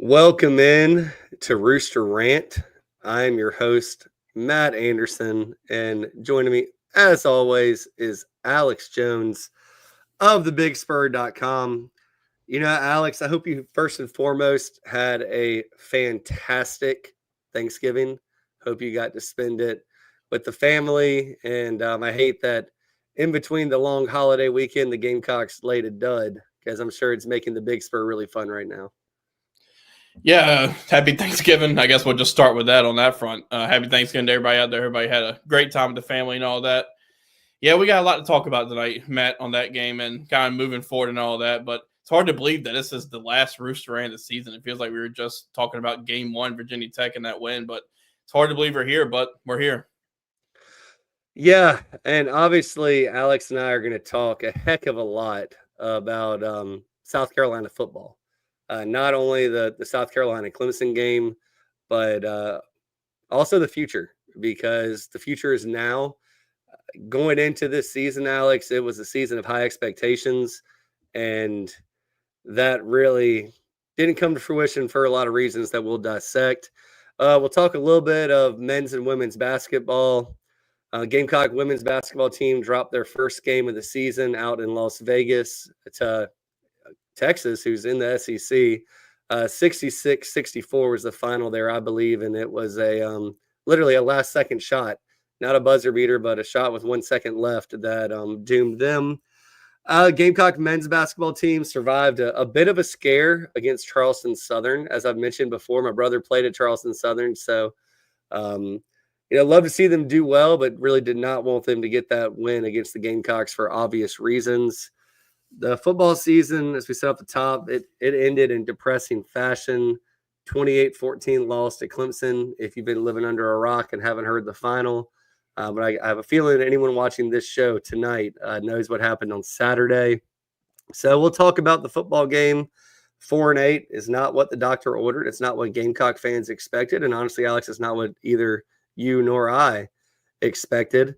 Welcome in to Rooster Rant. I am your host, Matt Anderson, and joining me, as always, is Alex Jones of thebigspur.com. Alex, I hope you first and foremost had a fantastic Thanksgiving. Hope you got to spend it with the family, and I hate that in between the long holiday weekend, the Gamecocks laid a dud, because I'm sure it's making the Big Spur really fun right now. Yeah, happy Thanksgiving. I guess we'll just start with that on that front. Happy Thanksgiving to everybody out there. Everybody had a great time with the family and all that. Yeah, we got a lot to talk about tonight, Matt, on that game and kind of moving forward and all that. But it's hard to believe that this is the last Rooster Rant of the season. It feels like we were just talking about Game 1, Virginia Tech, and that win. But it's hard to believe we're here, but we're here. Yeah, and obviously Alex and I are going to talk a heck of a lot about South Carolina football. Not only the South Carolina Clemson game, but also the future, because the future is now. Going into this season, Alex, it was a season of high expectations, and that really didn't come to fruition for a lot of reasons that we'll dissect. We'll talk a little bit of men's and women's basketball. Gamecock women's basketball team dropped their first game of the season out in Las Vegas to Texas, who's in the SEC. 66-64 was the final there, I believe, and it was a literally a last-second shot, not a buzzer beater, but a shot with 1 second left that doomed them. Gamecock men's basketball team survived a bit of a scare against Charleston Southern. As I've mentioned before, my brother played at Charleston Southern, so love to see them do well, but really did not want them to get that win against the Gamecocks for obvious reasons. The football season, as we said at the top, it ended in depressing fashion. 28-14 loss to Clemson, if you've been living under a rock and haven't heard the final. But I have a feeling that anyone watching this show tonight knows what happened on Saturday. So we'll talk about the football game. 4-8 is not what the doctor ordered. It's not what Gamecock fans expected. And honestly, Alex, it's not what either you nor I expected.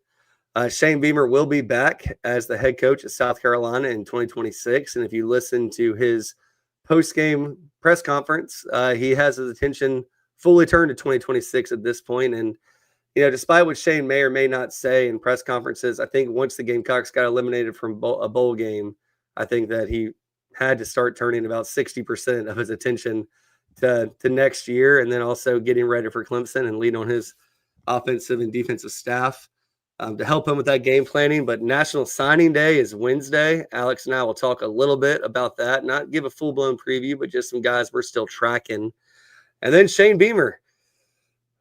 Shane Beamer will be back as the head coach of South Carolina in 2026. And if you listen to his post-game press conference, he has his attention fully turned to 2026 at this point. And, despite what Shane may or may not say in press conferences, I think once the Gamecocks got eliminated from a bowl game, I think that he had to start turning about 60% of his attention to next year, and then also getting ready for Clemson and lean on his offensive and defensive staff to help him with that game planning. But National Signing Day is Wednesday. Alex and I will talk a little bit about that, not give a full-blown preview, but just some guys we're still tracking. And then Shane Beamer.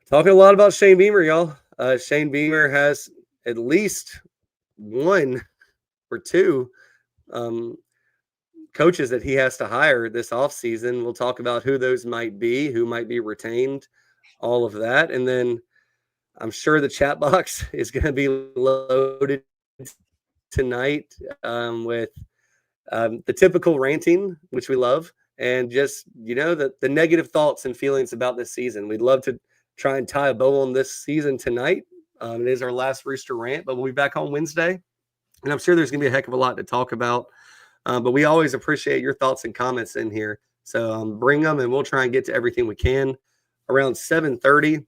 Talking a lot about Shane Beamer, y'all. Shane Beamer has at least one or two coaches that he has to hire this offseason. We'll talk about who those might be, who might be retained, all of that. And then I'm sure the chat box is going to be loaded tonight with the typical ranting, which we love, and just, the negative thoughts and feelings about this season. We'd love to try and tie a bow on this season tonight. It is our last Rooster Rant, but we'll be back on Wednesday. And I'm sure there's going to be a heck of a lot to talk about. But we always appreciate your thoughts and comments in here. So bring them, and we'll try and get to everything we can. Around 7:30,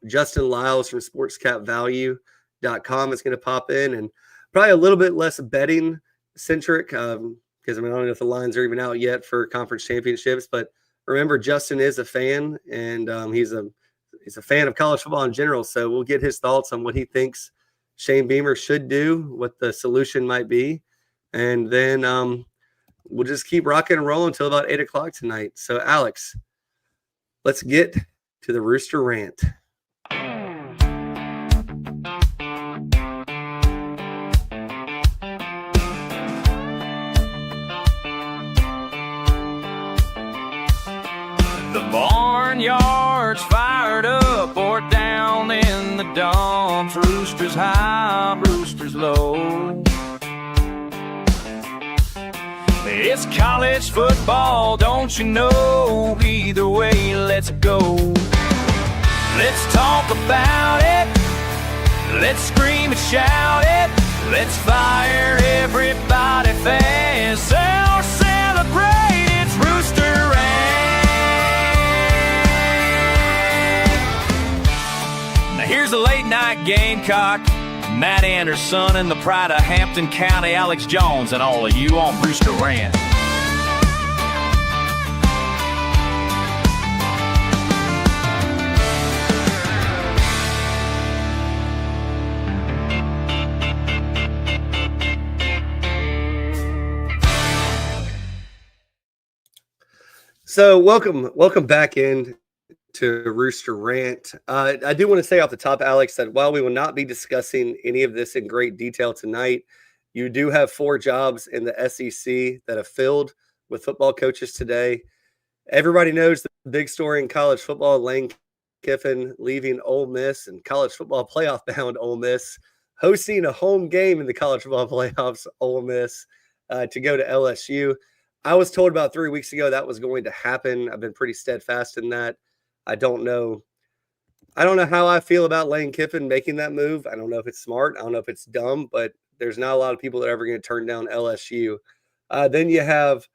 Justin Lyles from sportscapvalue.com is going to pop in, and probably a little bit less betting centric because I don't know if the lines are even out yet for conference championships. But remember, Justin is a fan, and he's a fan of college football in general. So we'll get his thoughts on what he thinks Shane Beamer should do, what the solution might be. And then we'll just keep rocking and rolling until about 8 o'clock tonight. So, Alex, let's get to the Rooster Rant. The barnyard's fired up or down in the dumps. Roosters high, roosters low. It's college football, don't you know? Either way, let's go. Let's talk about it. Let's scream and shout it. Let's fire everybody fast. Or celebrate, it's Rooster Rant. Here's the late night Gamecock. Matt Anderson and the pride of Hampton County, Alex Jones, and all of you on Rooster Rant. So welcome back in to Rooster Rant. I do want to say off the top, Alex, that while we will not be discussing any of this in great detail tonight, you do have 4 jobs in the SEC that have filled with football coaches today. Everybody knows the big story in college football, Lane Kiffin leaving Ole Miss and college football playoff bound Ole Miss, hosting a home game in the college football playoffs, Ole Miss, to go to LSU. I was told about 3 weeks ago that was going to happen. I've been pretty steadfast in that. I don't know how I feel about Lane Kiffin making that move. I don't know if it's smart. I don't know if it's dumb, but there's not a lot of people that are ever going to turn down LSU. Then you have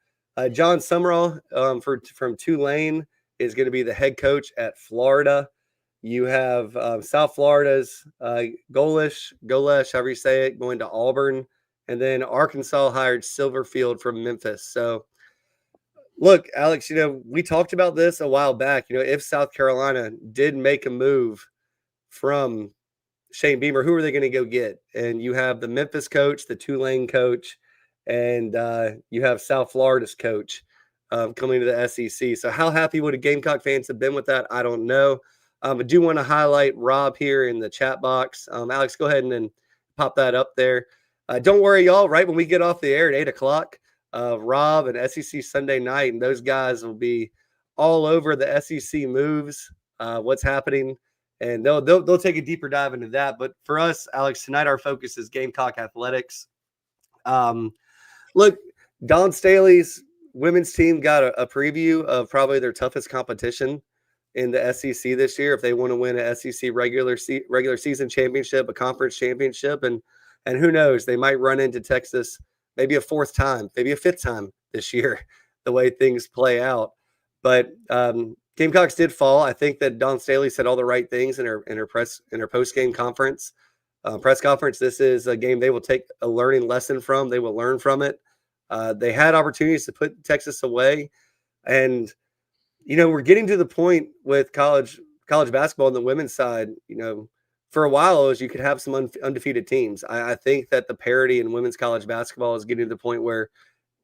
John Summerall from Tulane is going to be the head coach at Florida. You have South Florida's Golish, however you say it, going to Auburn. And then Arkansas hired Silverfield from Memphis. So, look, Alex, we talked about this a while back. If South Carolina did make a move from Shane Beamer, who are they going to go get? And you have the Memphis coach, the Tulane coach, and you have South Florida's coach coming to the SEC. So how happy would a Gamecock fans have been with that? I don't know. I do want to highlight Rob here in the chat box. Alex, go ahead and then pop that up there. Don't worry, y'all. Right when we get off the air at 8 o'clock, Rob and SEC Sunday Night, and those guys will be all over the SEC moves, what's happening, and they'll take a deeper dive into that. But for us, Alex, tonight our focus is Gamecock athletics. Look, Don Staley's women's team got a preview of probably their toughest competition in the SEC this year if they want to win a SEC regular season championship, a conference championship, and who knows, they might run into Texas maybe a 4th time, maybe a 5th time this year, the way things play out. But Gamecocks did fall. I think that Don Staley said all the right things in her post-game conference, press conference. This is a game they will take a learning lesson from. They will learn from it. They had opportunities to put Texas away. And, we're getting to the point with college basketball on the women's side, for a while is you could have some undefeated teams. I think that the parity in women's college basketball is getting to the point where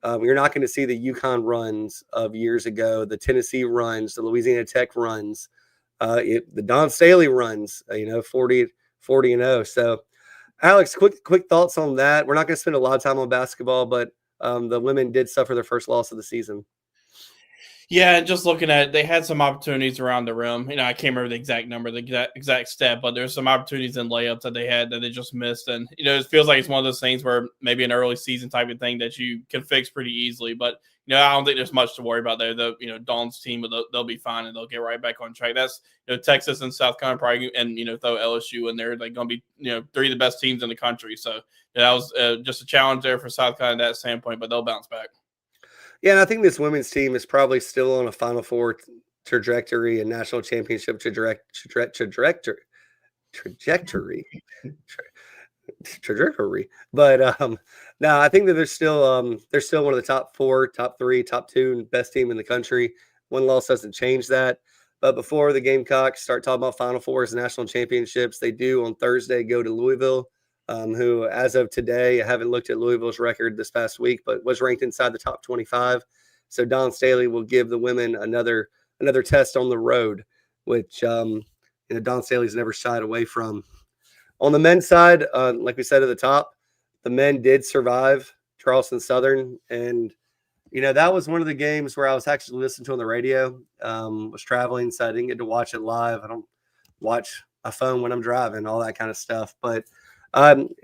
you're not going to see the UConn runs of years ago, the Tennessee runs, the Louisiana Tech runs, the Don Staley runs, 40-0. So, Alex, quick thoughts on that. We're not going to spend a lot of time on basketball, but the women did suffer their first loss of the season. Yeah, just looking at it, they had some opportunities around the rim. I can't remember the exact number, the exact stat, but there's some opportunities in layups that they had that they just missed. And, it feels like it's one of those things where maybe an early season type of thing that you can fix pretty easily. But, I don't think there's much to worry about there. Dawn's team, they'll be fine and they'll get right back on track. That's, Texas and South Carolina probably, and, throw LSU in there. They're going to be, 3 of the best teams in the country. So that was just a challenge there for South Carolina at that standpoint, but they'll bounce back. Yeah, and I think this women's team is probably still on a Final Four trajectory and national championship trajectory. But no, I think that they're still one of the top 4, top 3, top 2 best team in the country. One loss doesn't change that. But before the Gamecocks start talking about Final Fours and national championships, they do on Thursday go to Louisville. Who, as of today, I haven't looked at Louisville's record this past week, but was ranked inside the top 25. So Don Staley will give the women another test on the road, which Don Staley's never shied away from. On the men's side, like we said at the top, the men did survive Charleston Southern, and that was one of the games where I was actually listening to on the radio. Was traveling, so I didn't get to watch it live. I don't watch a phone when I'm driving, all that kind of stuff, but.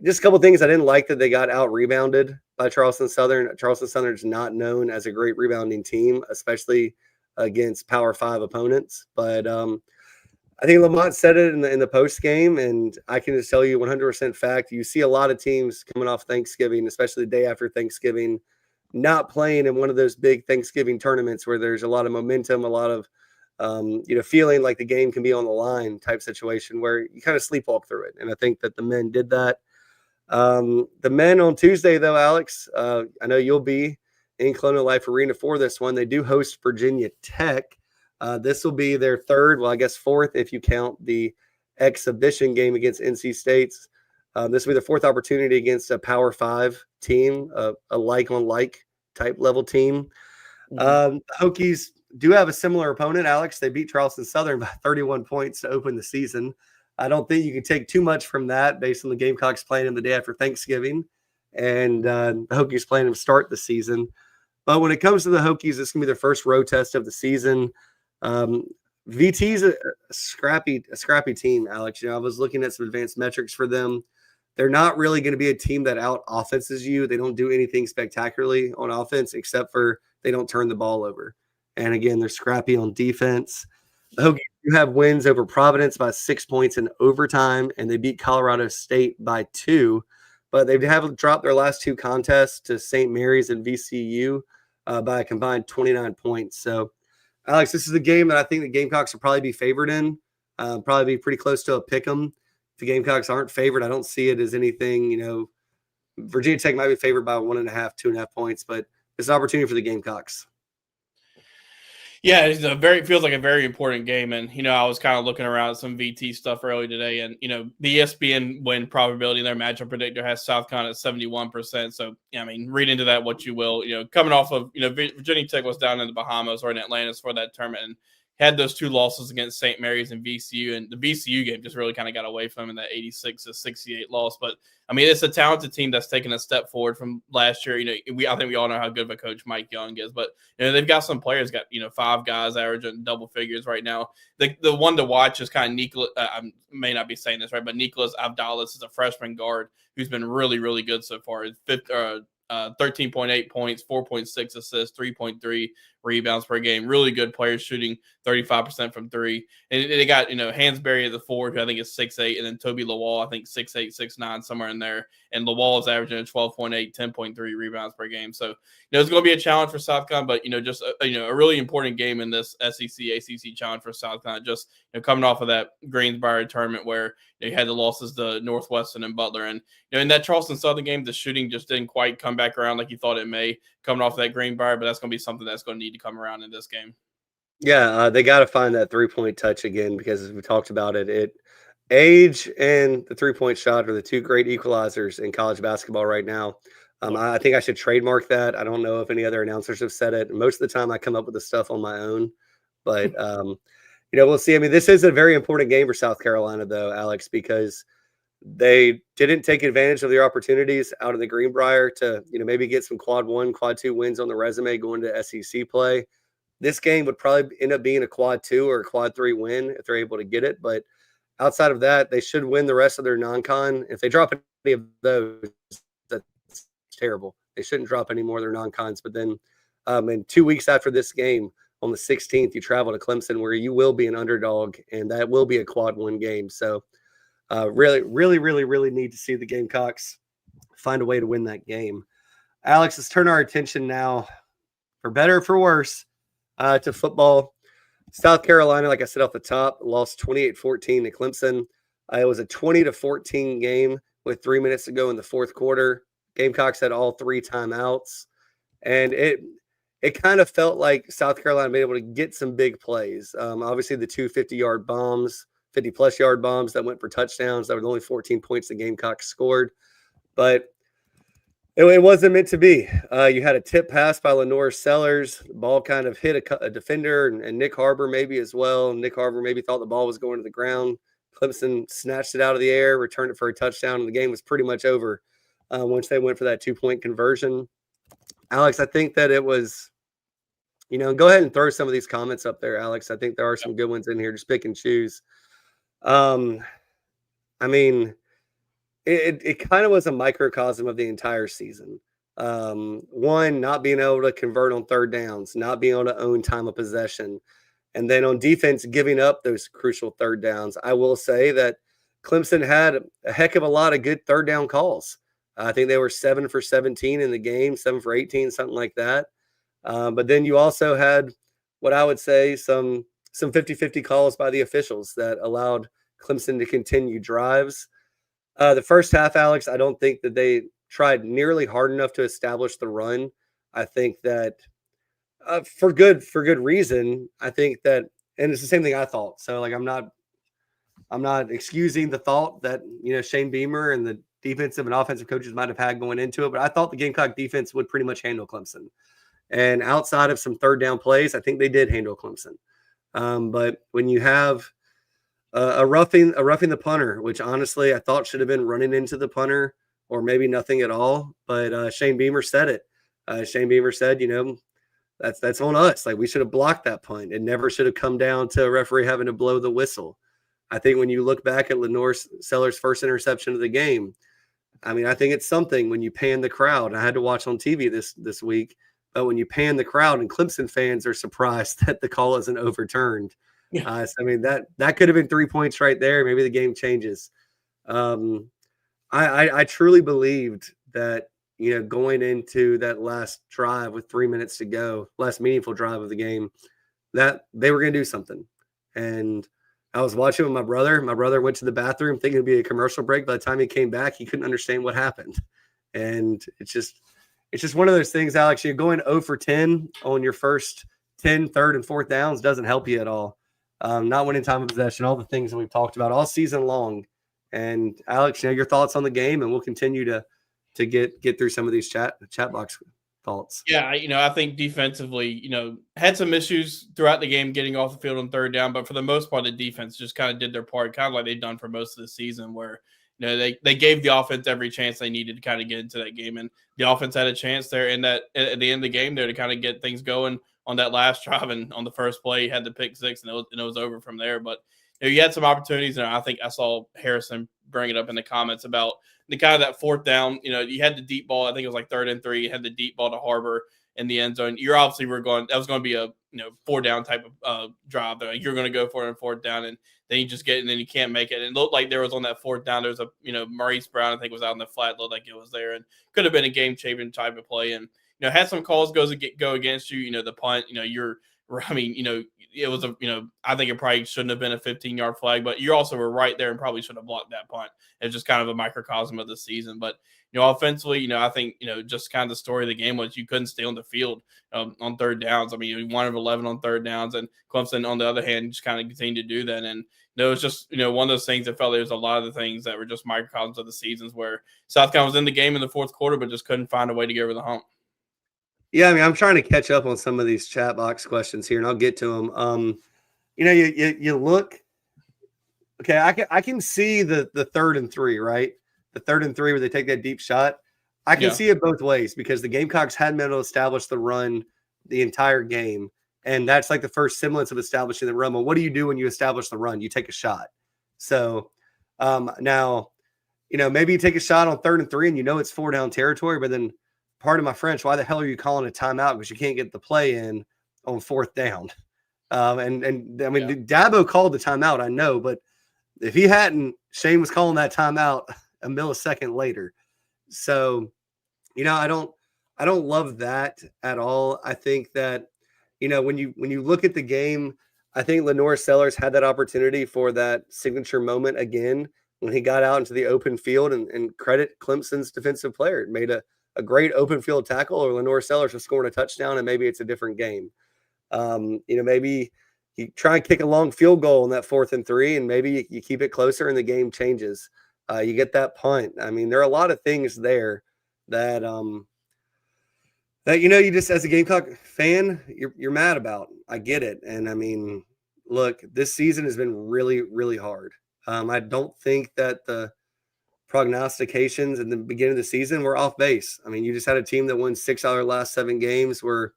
Just a couple things I didn't like that they got out rebounded by Charleston Southern. Charleston Southern is not known as a great rebounding team, especially against Power 5 opponents. But I think Lamont said it in the post game, and I can just tell you 100% fact. You see a lot of teams coming off Thanksgiving, especially the day after Thanksgiving, not playing in one of those big Thanksgiving tournaments where there's a lot of momentum, a lot of feeling like the game can be on the line type situation where you kind of sleepwalk through it. And I think that the men did that. The men on Tuesday, though, Alex, I know you'll be in Colonial Life Arena for this one. They do host Virginia Tech. This will be their third, well, I guess fourth if you count the exhibition game against NC State's. This will be the fourth opportunity against a Power 5 team, a like-on-like type level team. The Hokies do have a similar opponent, Alex. They beat Charleston Southern by 31 points to open the season. I don't think you can take too much from that based on the Gamecocks playing them the day after Thanksgiving and the Hokies playing them to start the season. But when it comes to the Hokies, it's going to be their first road test of the season. VT's a scrappy team, Alex. I was looking at some advanced metrics for them. They're not really going to be a team that out offenses you. They don't do anything spectacularly on offense except for they don't turn the ball over. And again, they're scrappy on defense. The Hokies do have wins over Providence by 6 points in overtime, and they beat Colorado State by 2. But they have dropped their last 2 contests to St. Mary's and VCU by a combined 29 points. So, Alex, this is a game that I think the Gamecocks will probably be favored in, probably be pretty close to a pick 'em. If the Gamecocks aren't favored, I don't see it as anything, Virginia Tech might be favored by 1.5, 2.5 points, but it's an opportunity for the Gamecocks. Yeah, feels like a very important game. And, I was kind of looking around at some VT stuff early today. And, the ESPN win probability in their matchup predictor has South Carolina at 71%. So, read into that what you will. Coming off of, Virginia Tech was down in the Bahamas or in Atlantis for that tournament and had those 2 losses against St. Mary's and VCU. And the VCU game just really kind of got away from them in that 86-68 loss. But, it's a talented team that's taken a step forward from last year. I think we all know how good of a coach Mike Young is. But, they've got some players, got, 5 guys averaging double figures right now. The one to watch is kind of Nicholas. I may not be saying this right, but Nicholas Abdalis is a freshman guard who's been really, really good so far. 13.8 points, 4.6 assists, 3.3 rebounds per game. Really good players shooting 35% from 3. And they got, Hansberry at the 4, who I think is 6'8", and then Toby Lawal, I think 6'8", 6'9", somewhere in there. And Lawal is averaging 12.8, 10.3 rebounds per game. So, it's going to be a challenge for South Carolina, but, just, a really important game in this SEC, ACC challenge for South Carolina. Just, coming off of that Greensboro tournament where you had the losses to Northwestern and Butler. And, in that Charleston Southern game, the shooting just didn't quite come back around like you thought it may, coming off of that Greenbrier, but that's going to be something that's going to need to come around in this game. Yeah, they got to find that 3-point touch again because as we talked about it, age and the 3-point shot are the 2 great equalizers in college basketball right now. I think I should trademark that. I don't know if any other announcers have said it. Most of the time I come up with the stuff on my own, but we'll see. This is a very important game for South Carolina though, Alex, because they didn't take advantage of their opportunities out of the Greenbrier to, maybe get some quad 1, quad 2 wins on the resume going to SEC play. This game would probably end up being a quad 2 or a quad 3 win if they're able to get it. But outside of that, they should win the rest of their non-con. If they drop any of those, that's terrible. They shouldn't drop any more of their non-cons. But then in 2 weeks after this game, on the 16th, you travel to Clemson where you will be an underdog, and that will be a quad 1 game. So really, really, really, really need to see the Gamecocks find a way to win that game. Alex, let's turn our attention now, for better or for worse, to football. South Carolina, like I said off the top, lost 28-14 to Clemson. It was a 20-14 game with 3 minutes to go in the fourth quarter. Gamecocks had all 3 timeouts, and it kind of felt like South Carolina been able to get some big plays. Obviously, the 2 50-yard bombs, 50-plus yard bombs that went for touchdowns. That were the only 14 points the Gamecocks scored. But it wasn't meant to be. You had a tip pass by Lenore Sellers. The ball kind of hit a defender and Nick Harbor maybe as well. Nick Harbor maybe thought the ball was going to the ground. Clemson snatched it out of the air, returned it for a touchdown, and the game was pretty much over once they went for that 2-point conversion. Alex, I think that it was, go ahead and throw some of these comments up there, Alex. I think there are some good ones in here. Just pick and choose. It kind of was a microcosm of the entire season. One, not being able to convert on third downs, not being able to own time of possession, and then on defense, giving up those crucial third downs. I will say that Clemson had a heck of a lot of good third down calls. I think they were 7 for 17 in the game, 7 for 18, something like that. But then you also had what I would say some some 50-50 calls by the officials that allowed Clemson to continue drives. The first half, Alex, I don't think that they tried nearly hard enough to establish the run. I think that for good reason. I think that, and it's the same thing I thought. So like I'm not excusing the thought that Shane Beamer and the defensive and offensive coaches might have had going into it, but I thought the Gamecock defense would pretty much handle Clemson. And outside of some third down plays, I think they did handle Clemson. But when you have a roughing the punter, which honestly I thought should have been running into the punter or maybe nothing at all, but Shane Beamer said it. Shane Beamer said, that's on us. Like we should have blocked that punt. It never should have come down to a referee having to blow the whistle. I think when you look back at Lenore Sellers' first interception of the game, I mean, I think it's something when you pan the crowd. I had to watch on TV this week, but when you pan the crowd and Clemson fans are surprised that the call isn't overturned. So, I mean, that could have been 3 points right there. Maybe the game changes. I truly believed that, going into that last drive with 3 minutes to go, last meaningful drive of the game, that they were going to do something. And I was watching with my brother. My brother went to the bathroom thinking it'd be a commercial break. By the time he came back, he couldn't understand what happened. And it's just one of those things, Alex. You're going 0 for 10 on your first 10 third and fourth downs doesn't help you at all. Not winning time of possession, all the things that we've talked about all season long. And Alex, your thoughts on the game, and we'll continue to get through some of these chat box thoughts. Yeah, I think defensively, had some issues throughout the game getting off the field on third down, but for the most part, the defense just kind of did their part, kind of like they've done for most of the season, where they gave the offense every chance they needed to kind of get into that game, and the offense had a chance there at the end of the game there to kind of get things going on that last drive, and on the first play, he had the pick six, and it was over from there. But you had some opportunities, and I think I saw Harrison bring it up in the comments about the kind of that fourth down. You had the deep ball. I think it was like 3rd and 3. You had the deep ball to Harbor in the end zone. That was going to be a 4-down type of drive. Though you're going to go for it on 4th down, and then you just get it, and then you can't make it. And it looked like there was on that 4th down. There was a Maurice Brown, I think, was out in the flat. Looked like it was there, and could have been a game changing type of play. And had some calls go against you. The punt. It was I think it probably shouldn't have been a 15-yard flag, but you also were right there and probably should have blocked that punt. It's just kind of a microcosm of the season. But, offensively, I think, just kind of the story of the game was you couldn't stay on the field on third downs. I mean, 1 of 11 on third downs, and Clemson, on the other hand, just kind of continued to do that. And it was just, one of those things that felt there was a lot of the things that were just microcosms of the seasons where South Carolina was in the game in the fourth quarter, but just couldn't find a way to get over the hump. Yeah, I mean, I'm trying to catch up on some of these chat box questions here, and I'll get to them. You look. Okay, I can see the 3rd and 3, right? The 3rd and 3 where they take that deep shot. I can see it both ways because the Gamecocks hadn't been able to establish the run the entire game, and that's like the first semblance of establishing the run. Well, what do you do when you establish the run? You take a shot. So now, maybe you take a shot on 3rd and 3, and it's 4-down territory, but then. Pardon my French, why the hell are you calling a timeout? Because you can't get the play in on 4th down. And I mean, Dabo called the timeout, I know, but if he hadn't, Shane was calling that timeout a millisecond later. So, I don't love that at all. I think that, when you look at the game, I think Lenore Sellers had that opportunity for that signature moment again when he got out into the open field and credit Clemson's defensive player. It made a great open field tackle, or Lenore Sellers was scoring a touchdown, and maybe it's a different game. Maybe you try and kick a long field goal in that 4th and 3, and maybe you keep it closer and the game changes. You get that punt. I mean, there are a lot of things there that you just as a Gamecock fan, you're mad about. I get it. And I mean, look, this season has been really, really hard. I don't think that the prognostications in the beginning of the season were off base. I mean, you just had a team that won 6 out of their last 7 games, were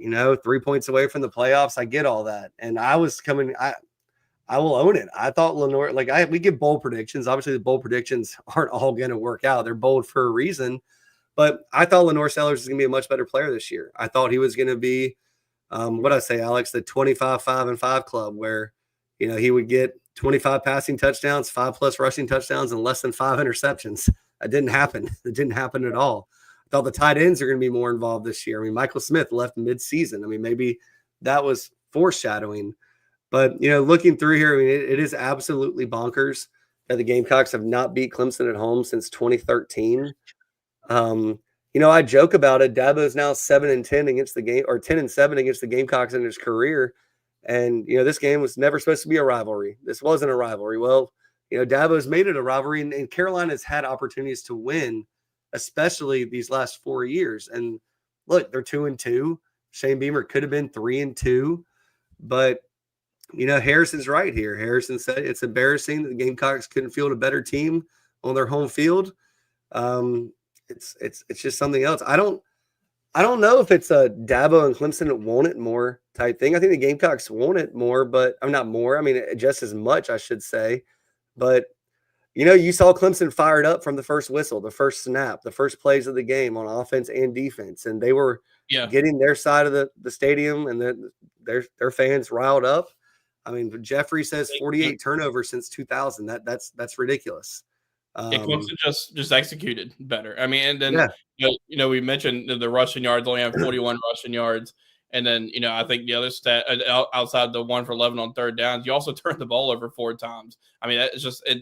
3 points away from the playoffs. I get all that, and I was coming. I will own it. I thought Lenore, we give bold predictions. Obviously, the bold predictions aren't all going to work out. They're bold for a reason, but I thought Lenore Sellers was going to be a much better player this year. I thought he was going to be, what I say, Alex, the 25-5-5 club, where he would get 25 passing touchdowns, 5+ rushing touchdowns, and less than 5 interceptions. That didn't happen. It didn't happen at all. I thought the tight ends are going to be more involved this year. I mean, Michael Smith left mid-season. I mean, maybe that was foreshadowing. But, looking through here, I mean, it is absolutely bonkers that the Gamecocks have not beat Clemson at home since 2013. I joke about it. Dabo is now 7-10 against the game, or 10-7 against the Gamecocks in his career. And, this game was never supposed to be a rivalry. This wasn't a rivalry. Well, Dabo's made it a rivalry, and Carolina's had opportunities to win, especially these last 4 years. And look, they're 2-2. Shane Beamer could have been 3-2, but Harrison's right here. Harrison said it's embarrassing that the Gamecocks couldn't field a better team on their home field. It's just something else. I don't know if it's a Dabo and Clemson that want it more type thing. I think the Gamecocks want it more, but I'm not more. I mean, just as much, I should say. But you saw Clemson fired up from the first whistle, the first snap, the first plays of the game on offense and defense, and they were getting their side of the stadium and their fans riled up. I mean, Jeffrey says 48 turnovers since 2000. That's ridiculous. Clemson just executed better. I mean, and then we mentioned the rushing yards, only have 41 rushing yards. And then, I think the other stat outside the 1 for 11 on third downs, you also turned the ball over 4 times. I mean,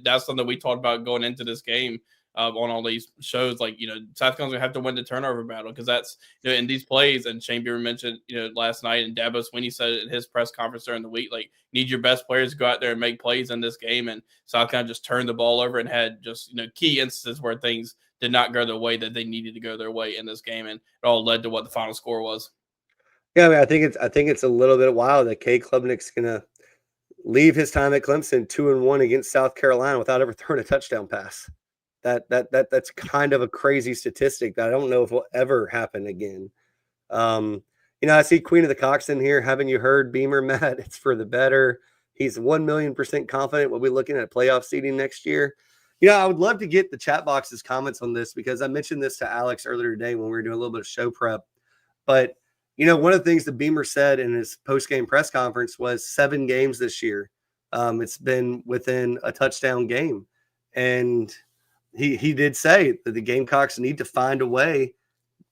that's something we talked about going into this game on all these shows. Like, South Carolina's going to have to win the turnover battle because that's, in these plays. And Shane Beamer mentioned, last night, and Dabo Swinney said it in his press conference during the week, like, need your best players to go out there and make plays in this game. And South Carolina just turned the ball over and had just, key instances where things did not go the way that they needed to go their way in this game. And it all led to what the final score was. Yeah, I mean, I think it's a little bit wild that Cade Klubnik's gonna leave his time at Clemson 2-1 against South Carolina without ever throwing a touchdown pass. That's kind of a crazy statistic that I don't know if will ever happen again. I see Queen of the Cocks in here. Haven't you heard, Beamer, Matt? It's for the better. He's 1,000,000% confident we'll be looking at playoff seeding next year. I would love to get the chat box's comments on this because I mentioned this to Alex earlier today when we were doing a little bit of show prep. But one of the things that Beamer said in his post-game press conference was 7 games this year. It's been within a touchdown game. And he did say that the Gamecocks need to find a way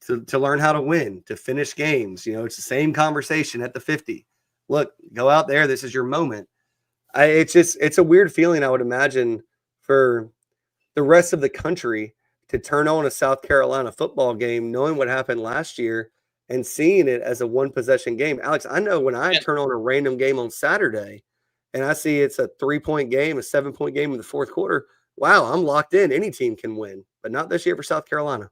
to learn how to win, to finish games. It's the same conversation at the 50. Look, go out there. This is your moment. It's a weird feeling, I would imagine, for the rest of the country to turn on a South Carolina football game, knowing what happened last year and seeing it as a one-possession game. Alex, I know when I turn on a random game on Saturday and I see it's a 3-point game, a 7-point game in the fourth quarter, wow, I'm locked in. Any team can win, but not this year for South Carolina.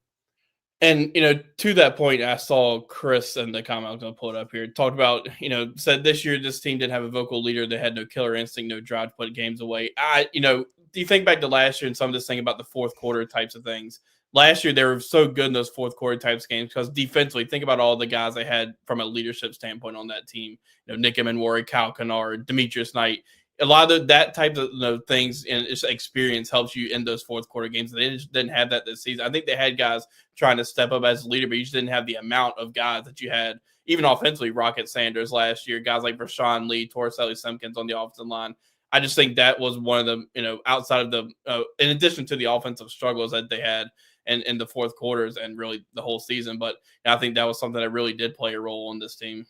And, to that point, I saw Chris in the comment, I was going to pull it up here, talked about, said this year this team didn't have a vocal leader. They had no killer instinct, no drive to put games away. Do you think back to last year and some of this thing about the fourth quarter types of things? Last year, they were so good in those fourth quarter types of games because defensively, think about all the guys they had from a leadership standpoint on that team. Nick Emenwari, Kyle Kennard, Demetrius Knight. A lot of that type of things and experience helps you in those fourth quarter games. They just didn't have that this season. I think they had guys trying to step up as a leader, but you just didn't have the amount of guys that you had, even offensively, Rocket Sanders last year, guys like Rashawn Lee, Torricelli Simpkins on the offensive line. I just think that was one of the, outside of the, in addition to the offensive struggles that they had in the fourth quarters and really the whole season. But I think that was something that really did play a role on this team.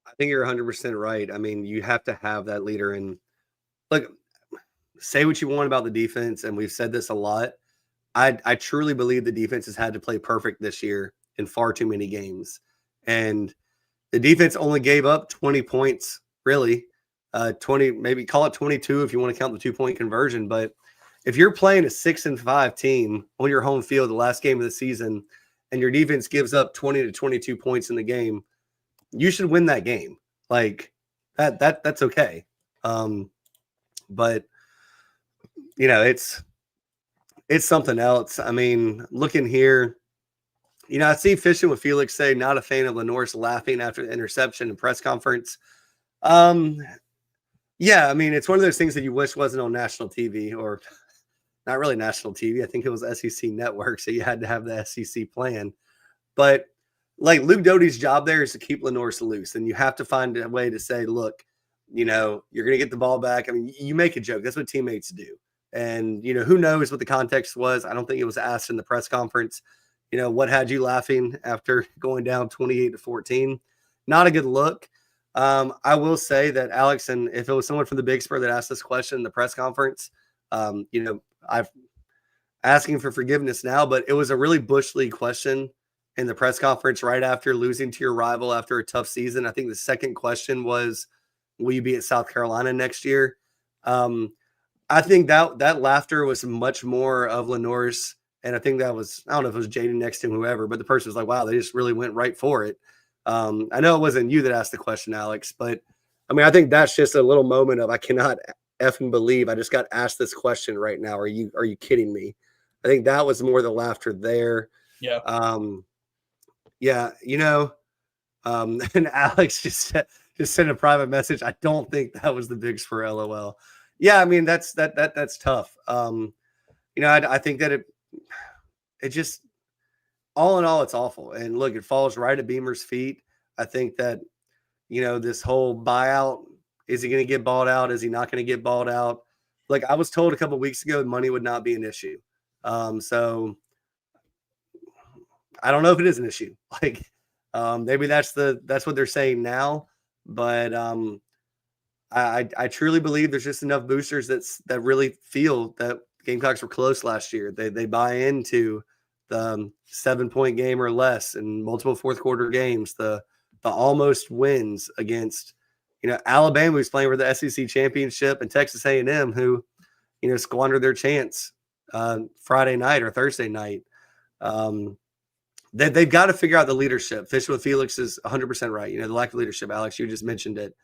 I think you're 100% right. I mean, you have to have that leader. And look, say what you want about the defense, and we've said this a lot. I truly believe the defense has had to play perfect this year in far too many games. And the defense only gave up 20 points, really. 20, maybe call it 22 if you want to count the 2-point conversion. But if you're playing a 6-5 team on your home field the last game of the season and your defense gives up 20 to 22 points in the game, you should win that game. Like that's okay. But it's something else. I mean, looking here, I see Fishing with Felix say not a fan of Lenore's laughing after the interception and press conference. Yeah, I mean, it's one of those things that you wish wasn't on national TV, or not really national TV. I think it was SEC Network, so you had to have the SEC plan. But like Luke Doty's job there is to keep Lenore loose, and you have to find a way to say, look, you're going to get the ball back. I mean, you make a joke. That's what teammates do. And, who knows what the context was. I don't think it was asked in the press conference. What had you laughing after going down 28-14? Not a good look. I will say that Alex, and if it was someone from the Big Spur that asked this question in the press conference, I've asking for forgiveness now, but it was a really Bush League question in the press conference right after losing to your rival after a tough season. I think the second question was, will you be at South Carolina next year? I think that laughter was much more of Lenore's, and I think that was, I don't know if it was Jaden next to him, whoever, but the person was like, wow, they just really went right for it. I know it wasn't you that asked the question, Alex, but I mean, I think that's just a little moment of, I cannot effing believe I just got asked this question right now. Are you kidding me? I think that was more the laughter there. Yeah. Yeah, and Alex just sent a private message. I don't think that was the Bigs for LOL. Yeah, I mean that's tough. I think that it just, all in all, it's awful. And look, it falls right at Beamer's feet. I think that this whole buyout, is he going to get bought out? Is he not going to get bought out? Like I was told a couple of weeks ago, money would not be an issue. So I don't know if it is an issue. Like maybe that's what they're saying now, but I truly believe there's just enough boosters that really feel that Gamecocks were close last year. They buy into the 7-point game or less in multiple fourth quarter games, the almost wins against Alabama, who's playing for the SEC championship, and Texas A&M, who squandered their chance Friday night or Thursday night. They've got to figure out the leadership. Fishing with Felix is 100% right. The lack of leadership. Alex, you just mentioned it.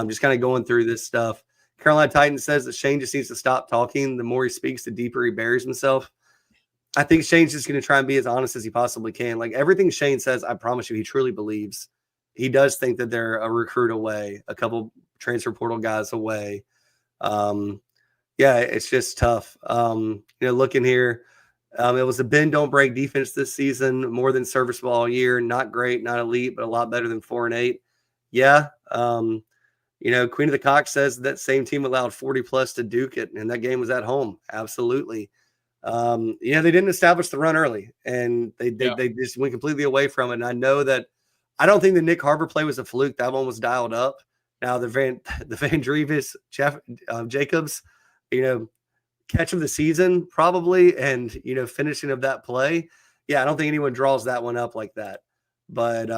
Just kind of going through this stuff. Carolina Titans says that Shane just needs to stop talking. The more he speaks, the deeper he buries himself. I think Shane's just going to try and be as honest as he possibly can. Like everything Shane says, I promise you, he truly believes. He does think that they're a recruit away, a couple transfer portal guys away. Yeah, it's just tough. Looking here, it was a bend don't break defense this season, more than serviceable all year. Not great, not elite, but a lot better than 4-8. Yeah. Queen of the Cock says that same team allowed 40 plus to Duke it, and that game was at home. Absolutely. They didn't establish the run early, and they just went completely away from it. And I know that I don't think the Nick Harbor play was a fluke. That one was dialed up. Now the Van Dreves, Jacobs, catch of the season probably, and finishing of that play. Yeah, I don't think anyone draws that one up like that. But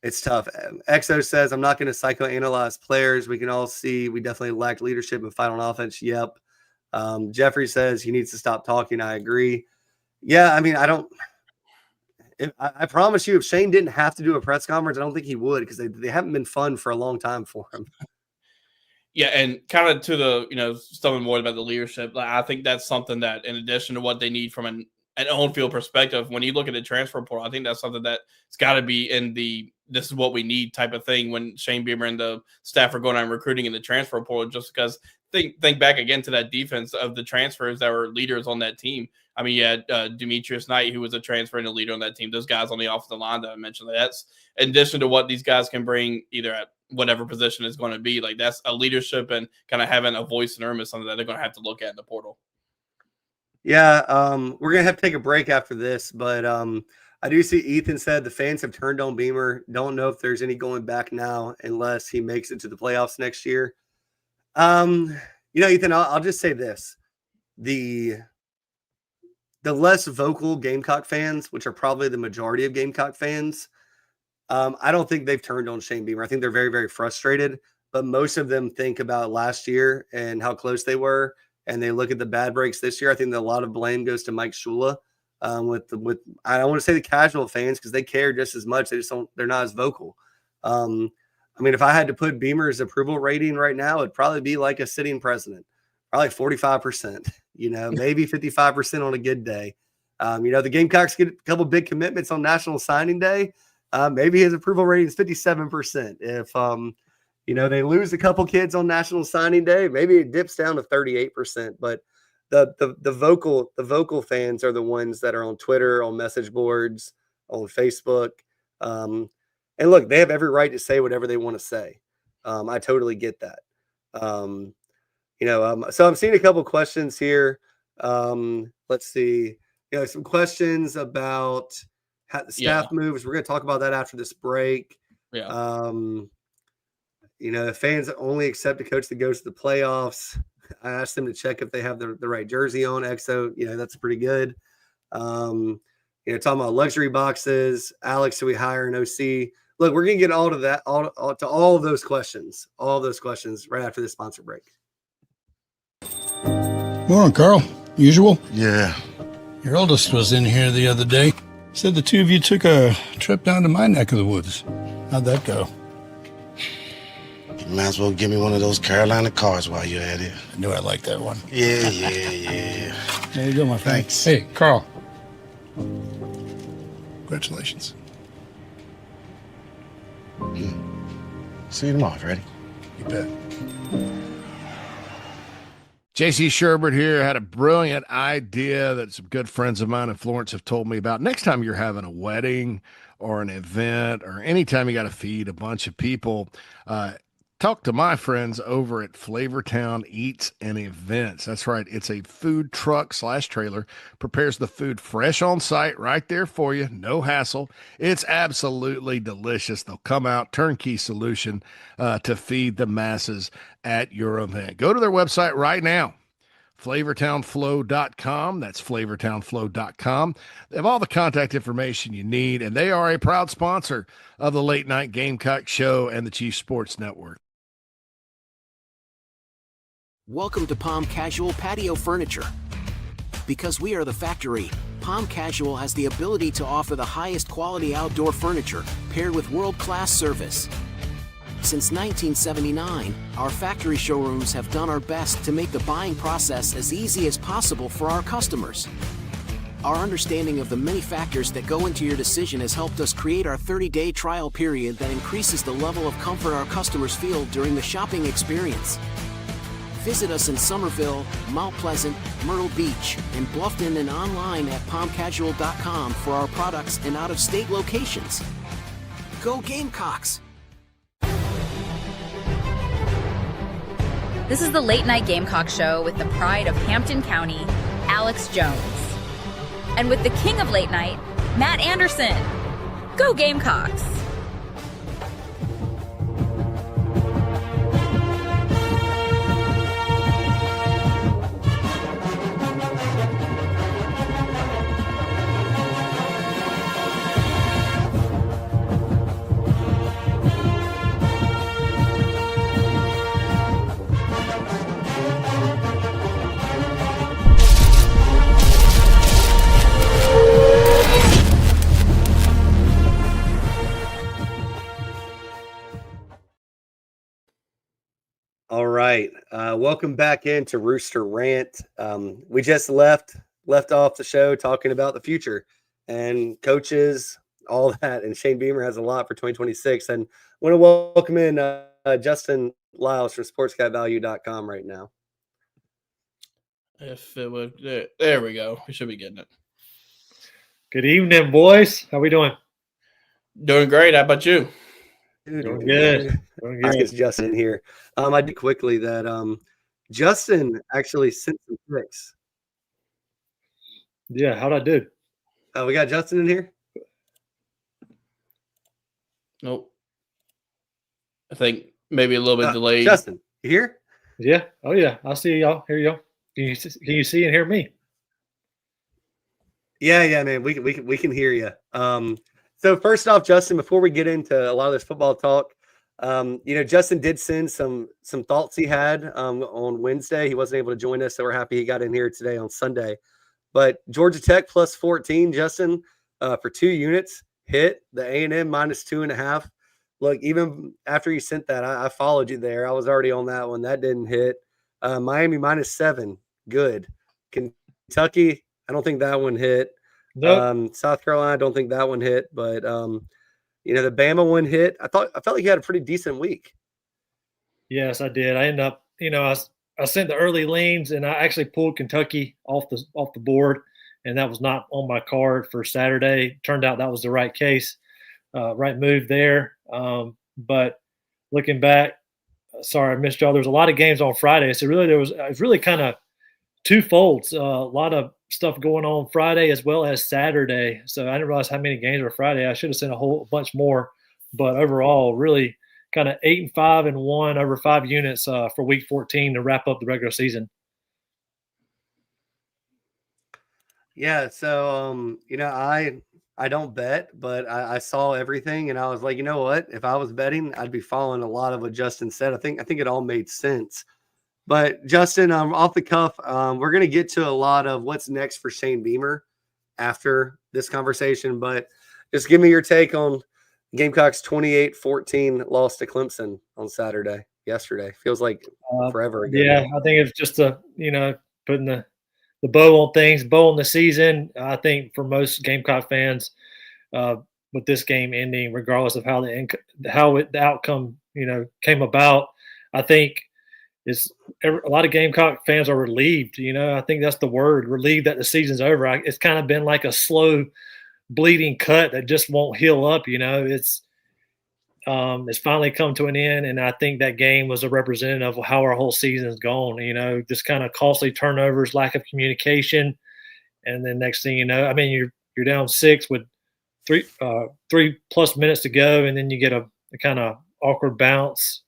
it's tough. Exo says, I'm not going to psychoanalyze players. We can all see we definitely lacked leadership and fight on offense. Yep. Jeffrey says he needs to stop talking. I agree. Yeah, I mean, I promise you, if Shane didn't have to do a press conference, I don't think he would, because they haven't been fun for a long time for him. Yeah, and kind of to the, something more about the leadership, I think that's something that, in addition to what they need from an on-field perspective, when you look at the transfer portal, I think that's something that's got to be in the this is what we need type of thing when Shane Beamer and the staff are going on recruiting in the transfer portal, just because think back again to that defense of the transfers that were leaders on that team. I mean, you had Demetrius Knight, who was a transfer and a leader on that team. Those guys on the offensive line that I mentioned, that's in addition to what these guys can bring either at whatever position is going to be. Like that's a leadership and kind of having a voice in the room is something that they're going to have to look at in the portal. Yeah, we're going to have to take a break after this, but I do see Ethan said the fans have turned on Beamer. Don't know if there's any going back now unless he makes it to the playoffs next year. Ethan, I'll just say this. The less vocal Gamecock fans, which are probably the majority of Gamecock fans, I don't think they've turned on Shane Beamer. I think they're very, very frustrated, but most of them think about last year and how close they were, and they look at the bad breaks this year. I think that a lot of blame goes to Mike Shula. With I don't want to say the casual fans, because they care just as much. They're not as vocal. I mean, if I had to put Beamer's approval rating right now, it'd probably be like a sitting president, probably 45%, maybe 55% on a good day. The Gamecocks get a couple big commitments on National Signing Day. Maybe his approval rating is 57%. If, they lose a couple kids on National Signing Day, maybe it dips down to 38%. But the vocal fans are the ones that are on Twitter, on message boards, on Facebook. And look, they have every right to say whatever they want to say. I totally get that. So I'm seeing a couple questions here. Let's see. Some questions about staff moves. We're going to talk about that after this break. Yeah. If fans only accept a coach that goes to the playoffs, I asked them to check if they have the right jersey on. EXO, that's pretty good. Talking about luxury boxes. Alex, should we hire an OC? Look, we're going to get all to that, to all of those questions right after this sponsor break. Morning, Carl. Usual? Yeah. Your oldest was in here the other day. Said the two of you took a trip down to my neck of the woods. How'd that go? You might as well give me one of those Carolina cars while you're at it. I knew I liked that one. Yeah. There you go, my friend. Thanks. Hey, Carl. Congratulations. See you tomorrow, Freddie. You bet. JC Sherbert here had a brilliant idea that some good friends of mine in Florence have told me about. Next time you're having a wedding or an event or anytime you got to feed a bunch of people, talk to my friends over at Flavortown Eats and Events. That's right. It's a food truck / trailer, prepares the food fresh on site right there for you. No hassle. It's absolutely delicious. They'll come out, turnkey solution to feed the masses at your event. Go to their website right now. flavortownflow.com. That's flavortownflow.com. They have all the contact information you need, and they are a proud sponsor of the Late Night Gamecock Show and the Chief Sports Network. Welcome to Palm Casual Patio Furniture. Because we are the factory, Palm Casual has the ability to offer the highest quality outdoor furniture paired with world-class service. Since 1979, our factory showrooms have done our best to make the buying process as easy as possible for our customers. Our understanding of the many factors that go into your decision has helped us create our 30-day trial period that increases the level of comfort our customers feel during the shopping experience. Visit us in Somerville, Mount Pleasant, Myrtle Beach, and Bluffton, and online at palmcasual.com for our products in out-of-state locations. Go Gamecocks! This is the Late Night Gamecock Show with the pride of Hampton County, Alex Jones. And with the king of late night, Matt Anderson. Go Gamecocks! All right. Welcome back into Rooster Rant. We just left off the show talking about the future and coaches, all that. And Shane Beamer has a lot for 2026. And I want to welcome in Justin Lyles from sportscatvalue.com right now. If it would, there we go. We should be getting it. Good evening, boys. How we doing? Doing great. How about you? Doing good. I think it's Justin here. I did quickly that Justin actually sent some pics. Yeah, how'd I do? We got Justin in here. Nope. I think maybe a little bit delayed. Justin, you here? Yeah. Oh yeah. I see y'all. Here y'all. Can you see and hear me? Yeah, man. We can hear you. So first off, Justin, before we get into a lot of this football talk, Justin did send some thoughts he had on Wednesday. He wasn't able to join us, so we're happy he got in here today on Sunday. But Georgia Tech plus 14, Justin, for 2 units, hit the A&M minus 2.5. Look, even after you sent that, I followed you there. I was already on that one. That didn't hit. Miami minus 7, good. Kentucky, I don't think that one hit. Nope. South Carolina, I don't think that one hit, but the Bama one hit. I felt like you had a pretty decent week. Yes, I did. I ended up, I sent the early leans, and I actually pulled Kentucky off the board, and that was not on my card for Saturday. Turned out that was the right case, right move there. But looking back, sorry I missed y'all. There was a lot of games on Friday, so really it was really kind of two folds. A lot of stuff going on Friday as well as Saturday. So I didn't realize how many games were Friday. I should have sent a whole bunch more. But overall, really kind of 8-5 and 1 over 5 units for Week 14 to wrap up the regular season. Yeah, so I don't bet, but I saw everything and I was like, you know what? If I was betting, I'd be following a lot of what Justin said. I think it all made sense. But Justin, off the cuff, we're gonna get to a lot of what's next for Shane Beamer after this conversation. But just give me your take on Gamecocks 28-14 loss to Clemson on yesterday. Feels like forever ago. Yeah, I think it's just putting the bow on things, bow on the season. I think for most Gamecock fans, with this game ending, regardless of how the outcome came about, I think a lot of Gamecock fans are relieved. I think that's the word, relieved that the season's over. It's kind of been like a slow bleeding cut that just won't heal up. It's finally come to an end, and I think that game was a representative of how our whole season's gone. Just kind of costly turnovers, lack of communication, and then next thing you know, I mean, you're down 6 with 3+ minutes to go, and then you get a kind of awkward bounce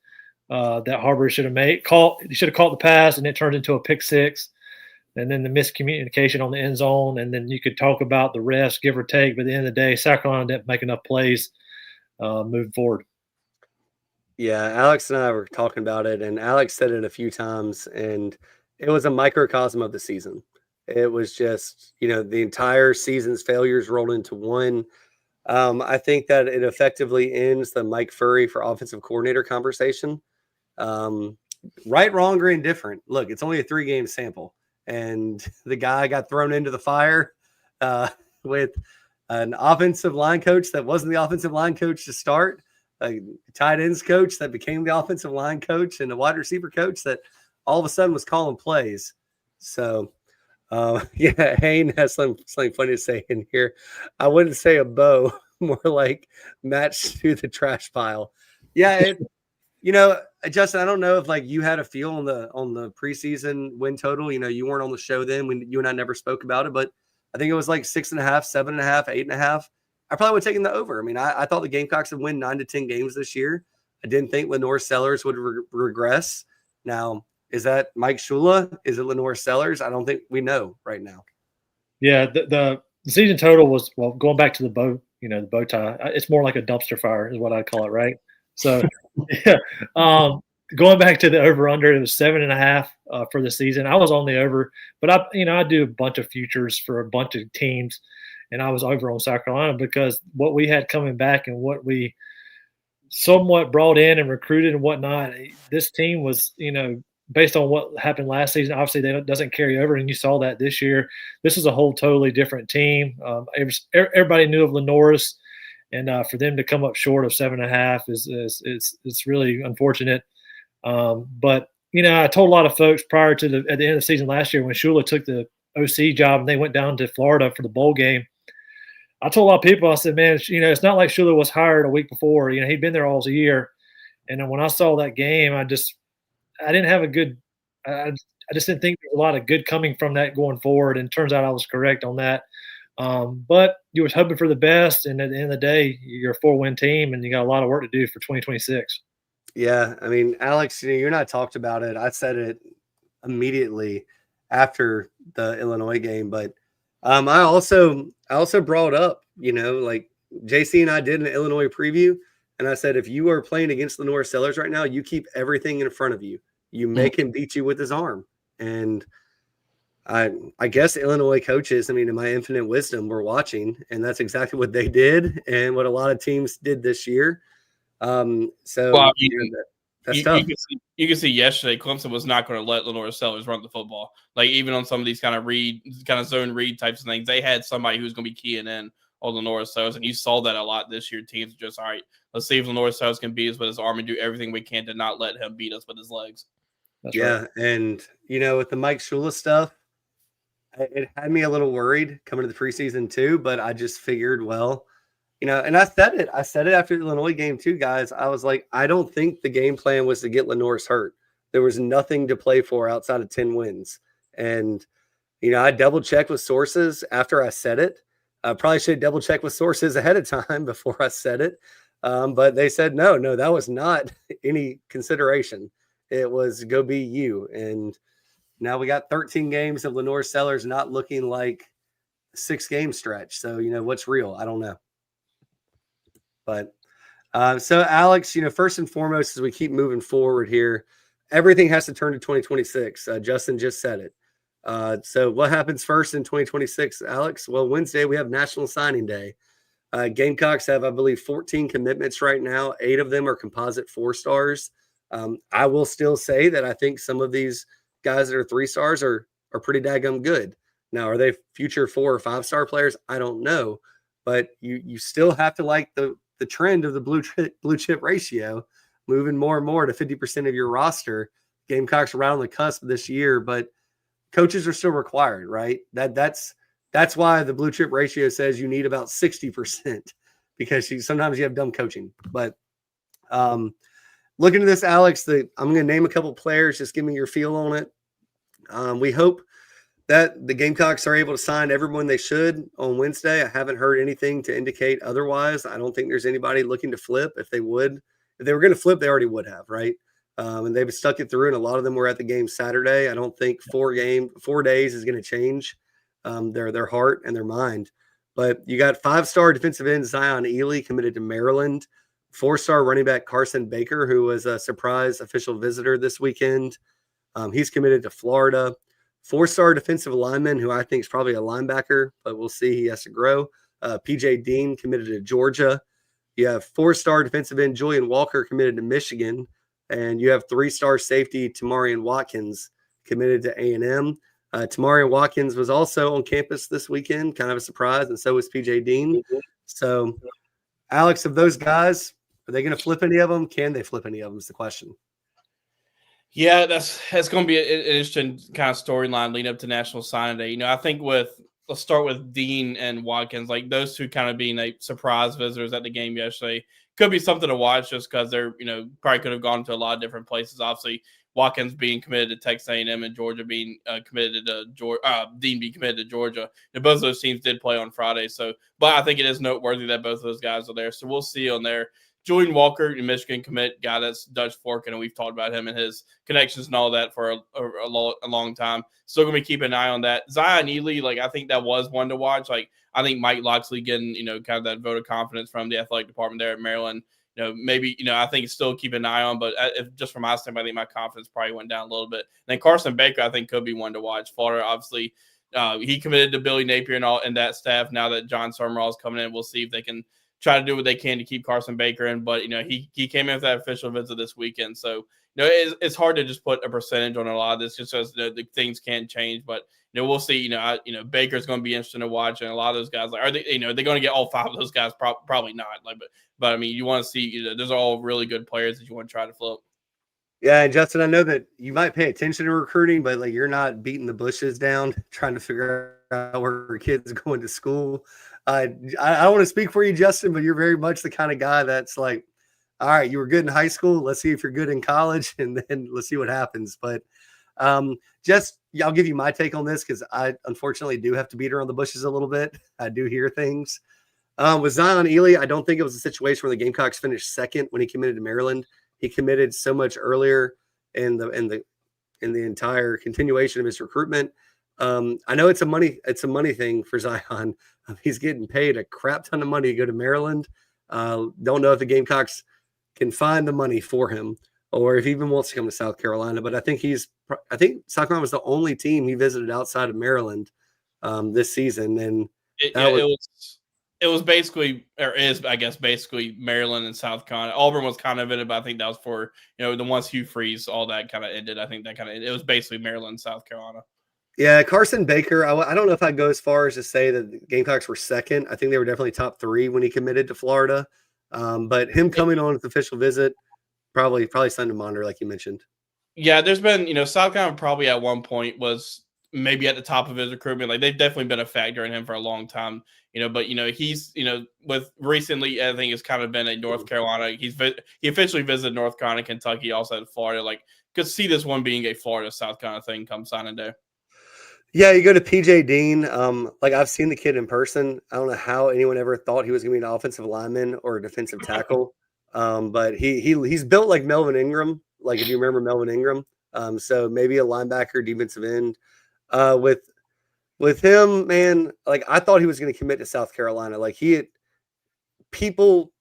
that Harbor should have made. He should have caught the pass, and it turned into a pick 6. And then the miscommunication on the end zone, and then you could talk about the refs, give or take. But at the end of the day, South Carolina didn't make enough plays moving forward. Yeah, Alex and I were talking about it, and Alex said it a few times, and it was a microcosm of the season. It was just, the entire season's failures rolled into one. I think that it effectively ends the Mike Furry for offensive coordinator conversation. Right, wrong, or indifferent. Look, it's only a 3-game sample, and the guy got thrown into the fire with an offensive line coach that wasn't the offensive line coach to start, a tight ends coach that became the offensive line coach, and a wide receiver coach that all of a sudden was calling plays. So, Hayne has something funny to say in here. I wouldn't say a bow, more like match to the trash pile. Yeah, Justin, I don't know if you had a feel on the preseason win total. You weren't on the show then when you and I never spoke about it, but I think it was like 6.5, 7.5, 8.5. I probably would have taken the over. I mean, I thought the Gamecocks would win 9 to 10 games this year. I didn't think Lenore Sellers would regress. Now, is that Mike Shula? Is it Lenore Sellers? I don't think we know right now. Yeah, the season total was, going back to the bow, the bow tie. It's more like a dumpster fire is what I call it, right? So, yeah. Going back to the over/under, it was 7.5 for the season. I was on the over, but I do a bunch of futures for a bunch of teams, and I was over on South Carolina because what we had coming back and what we somewhat brought in and recruited and whatnot. This team was, based on what happened last season, obviously that doesn't carry over, and you saw that this year. This is a whole totally different team. Everybody knew of Lenore's, and for them to come up short of 7.5 is really unfortunate. But I told a lot of folks prior to at the end of the season last year when Shula took the OC job and they went down to Florida for the bowl game. I told a lot of people, I said, man, it's not like Shula was hired a week before. He'd been there all year. And then when I saw that game, I didn't have a good – I just didn't think there was a lot of good coming from that going forward. And it turns out I was correct on that. But you was hoping for the best. And at the end of the day, you're a 4-win team, and you got a lot of work to do for 2026. Yeah, I mean, Alex, you're not talked about it. I said it immediately after the Illinois game, but I also brought up, like JC and I did an Illinois preview, and I said if you are playing against Lenore Sellers right now, you keep everything in front of you. You make him beat you with his arm, and I guess Illinois coaches, in my infinite wisdom, were watching, and that's exactly what they did, and what a lot of teams did this year. That's tough. You can see yesterday Clemson was not going to let Lenore Sellers run the football. Like even on some of these kind of zone read types of things, they had somebody who's going to be keying in on Lenore Sellers, and you saw that a lot this year. Teams are just, all right, let's see if Lenore Sellers can beat us with his arm and do everything we can to not let him beat us with his legs. That's right. And with the Mike Shula stuff, it had me a little worried coming to the preseason too, but I just figured, and I said it. I said it after the Illinois game too, guys. I was like, I don't think the game plan was to get Lenore's hurt. There was nothing to play for outside of 10 wins. And, I double checked with sources after I said it. I probably should double check with sources ahead of time before I said it. But they said, no, that was not any consideration. It was go be you. And now we got 13 games of Lenore Sellers not looking like 6-game stretch. So, what's real? I don't know. But so Alex, first and foremost, as we keep moving forward here, everything has to turn to 2026. Justin just said it. So what happens first in 2026, Alex? Well, Wednesday we have National Signing Day. Gamecocks have, I believe, 14 commitments right now. 8 of them are composite 4-stars. I will still say that I think some of these guys that are 3-stars are pretty daggum good. Now, are they future 4 or 5-star players? I don't know, but you still have to like the trend of the blue chip ratio, moving more and more to 50% of your roster. Gamecocks are right on the cusp this year, but coaches are still required, right? That's why the blue chip ratio says you need about 60%, because sometimes you have dumb coaching. But looking at this, Alex, I'm going to name a couple players. Just give me your feel on it. We hope that the Gamecocks are able to sign everyone they should on Wednesday. I haven't heard anything to indicate otherwise. I don't think there's anybody looking to flip. If they were going to flip, they already would have, right? And they've stuck it through, and a lot of them were at the game Saturday. I don't think 4 days is going to change their heart and their mind. But you got 5-star defensive end Zion Ely committed to Maryland, 4-star running back Carson Baker, who was a surprise official visitor this weekend. He's committed to Florida. 4-star defensive lineman, who I think is probably a linebacker, but we'll see. He has to grow. PJ Dean committed to Georgia. You have 4-star defensive end Julian Walker committed to Michigan. And you have 3-star safety Tamarian Watkins committed to A&M. Tamarian Watkins was also on campus this weekend, kind of a surprise, and so was PJ Dean. So, Alex, of those guys, are they going to flip any of them? Can they flip any of them is the question. Yeah, that's going to be an interesting kind of storyline leading up to National Signing Day. I think let's start with Dean and Watkins, like those two kind of being surprise visitors at the game yesterday. Could be something to watch just because they're, probably could have gone to a lot of different places. Obviously, Watkins being committed to Texas A&M and Georgia being committed to Georgia, Dean being committed to Georgia. And both of those teams did play on Friday. So, but I think it is noteworthy that both of those guys are there. So we'll see on there. Julian Walker, Michigan commit, guy that's Dutch Forking, and we've talked about him and his connections and all that for a long time. Still going to be keeping an eye on that. Zion Ely, I think that was one to watch. I think Mike Loxley getting, kind of that vote of confidence from the athletic department there at Maryland. Maybe, I think still keep an eye on, but if just from my standpoint, I think my confidence probably went down a little bit. And then Carson Baker, I think, could be one to watch. Florida, obviously, he committed to Billy Napier and that staff. Now that John Summerall is coming in, we'll see if they can try to do what they can to keep Carson Baker in. But, he came in for that official visit this weekend. So, it's hard to just put a percentage on a lot of this just because the things can change. But, we'll see. Baker's going to be interesting to watch. And a lot of those guys, are they, they're going to get all 5 of those guys? Probably not. But I mean, you want to see, those are all really good players that you want to try to flip. Yeah, and Justin, I know that you might pay attention to recruiting, but you're not beating the bushes down trying to figure out where your kids are going to school. I don't want to speak for you, Justin, but you're very much the kind of guy that's all right, you were good in high school. Let's see if you're good in college, and then let's see what happens. But I'll give you my take on this because I unfortunately do have to beat around the bushes a little bit. I do hear things. With Zion Ely, I don't think it was a situation where the Gamecocks finished second when he committed to Maryland. He committed so much earlier in the entire continuation of his recruitment. I know it's a money thing for Zion. He's getting paid a crap ton of money to go to Maryland. Don't know if the Gamecocks can find the money for him or if he even wants to come to South Carolina. But I think South Carolina was the only team he visited outside of Maryland this season. And it was basically, or is, I guess, basically Maryland and South Carolina. Auburn was kind of in it, but I think that was for, the once Hugh Freeze, all that kind of ended. I think that kind of, it was basically Maryland and South Carolina. Yeah, Carson Baker, I don't know if I'd go as far as to say that the Gamecocks were second. I think they were definitely top 3 when he committed to Florida. But him coming on his official visit, probably something to monitor, like you mentioned. Yeah, there's been, South Carolina probably at one point was maybe at the top of his recruitment. They've definitely been a factor in him for a long time, but, he's, with recently, I think it's kind of been a North Carolina. He officially visited North Carolina, Kentucky, also at Florida. Could see this one being a Florida, South Carolina thing come signing day. Yeah, you go to PJ Dean. Like I've seen the kid in person. I don't know how anyone ever thought he was going to be an offensive lineman or a defensive tackle. But he's built like Melvin Ingram. Like if you remember Melvin Ingram. So maybe a linebacker, defensive end. With him, man, like I thought he was going to commit to South Carolina. Like people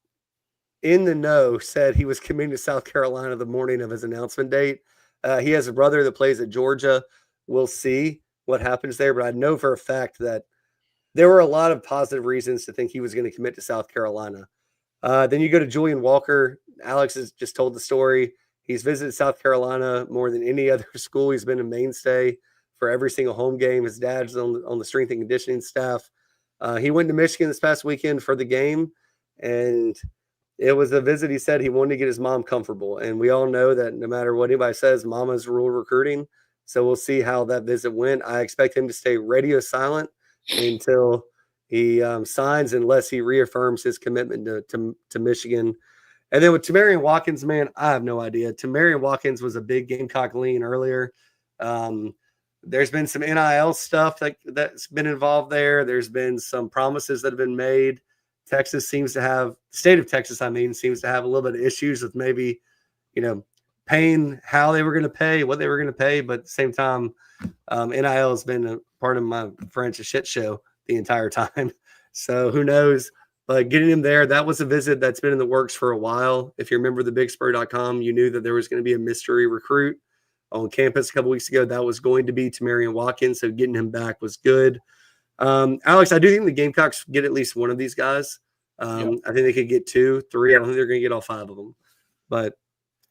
in the know said he was committing to South Carolina the morning of his announcement date. He has a brother that plays at Georgia. We'll see what happens there, but I know for a fact that there were a lot of positive reasons to think he was going to commit to South Carolina. Then you go to Julian Walker. Alex has just told the story. He's visited South Carolina more than any other school. He's been a mainstay for every single home game. His dad's on the strength and conditioning staff. He went to Michigan this past weekend for the game, and it was a visit. He said he wanted to get his mom comfortable. And we all know that no matter what anybody says, mama's rule recruiting. So we'll see how that visit went. I expect him to stay radio silent until he signs, unless he reaffirms his commitment to Michigan. And then with Tamarian Watkins, man, I have no idea. Tamarian Watkins was a big Gamecock lean earlier. There's been some NIL stuff that's been involved there. There's been some promises that have been made. Texas seems to have – state of Texas, seems to have a little bit of issues with maybe, paying how they were going to pay, what they were going to pay. But at the same time, NIL has been a part of my French a shit show the entire time. So who knows? But getting him there, that was a visit that's been in the works for a while. If you remember the BigSpur.com, you knew that there was going to be a mystery recruit on campus a couple weeks ago. That was going to be Tamarian Watkins. So getting him back was good. Alex, I do think the Gamecocks get at least one of these guys. I think they could get 2, 3. I don't think they're going to get all 5 of them. But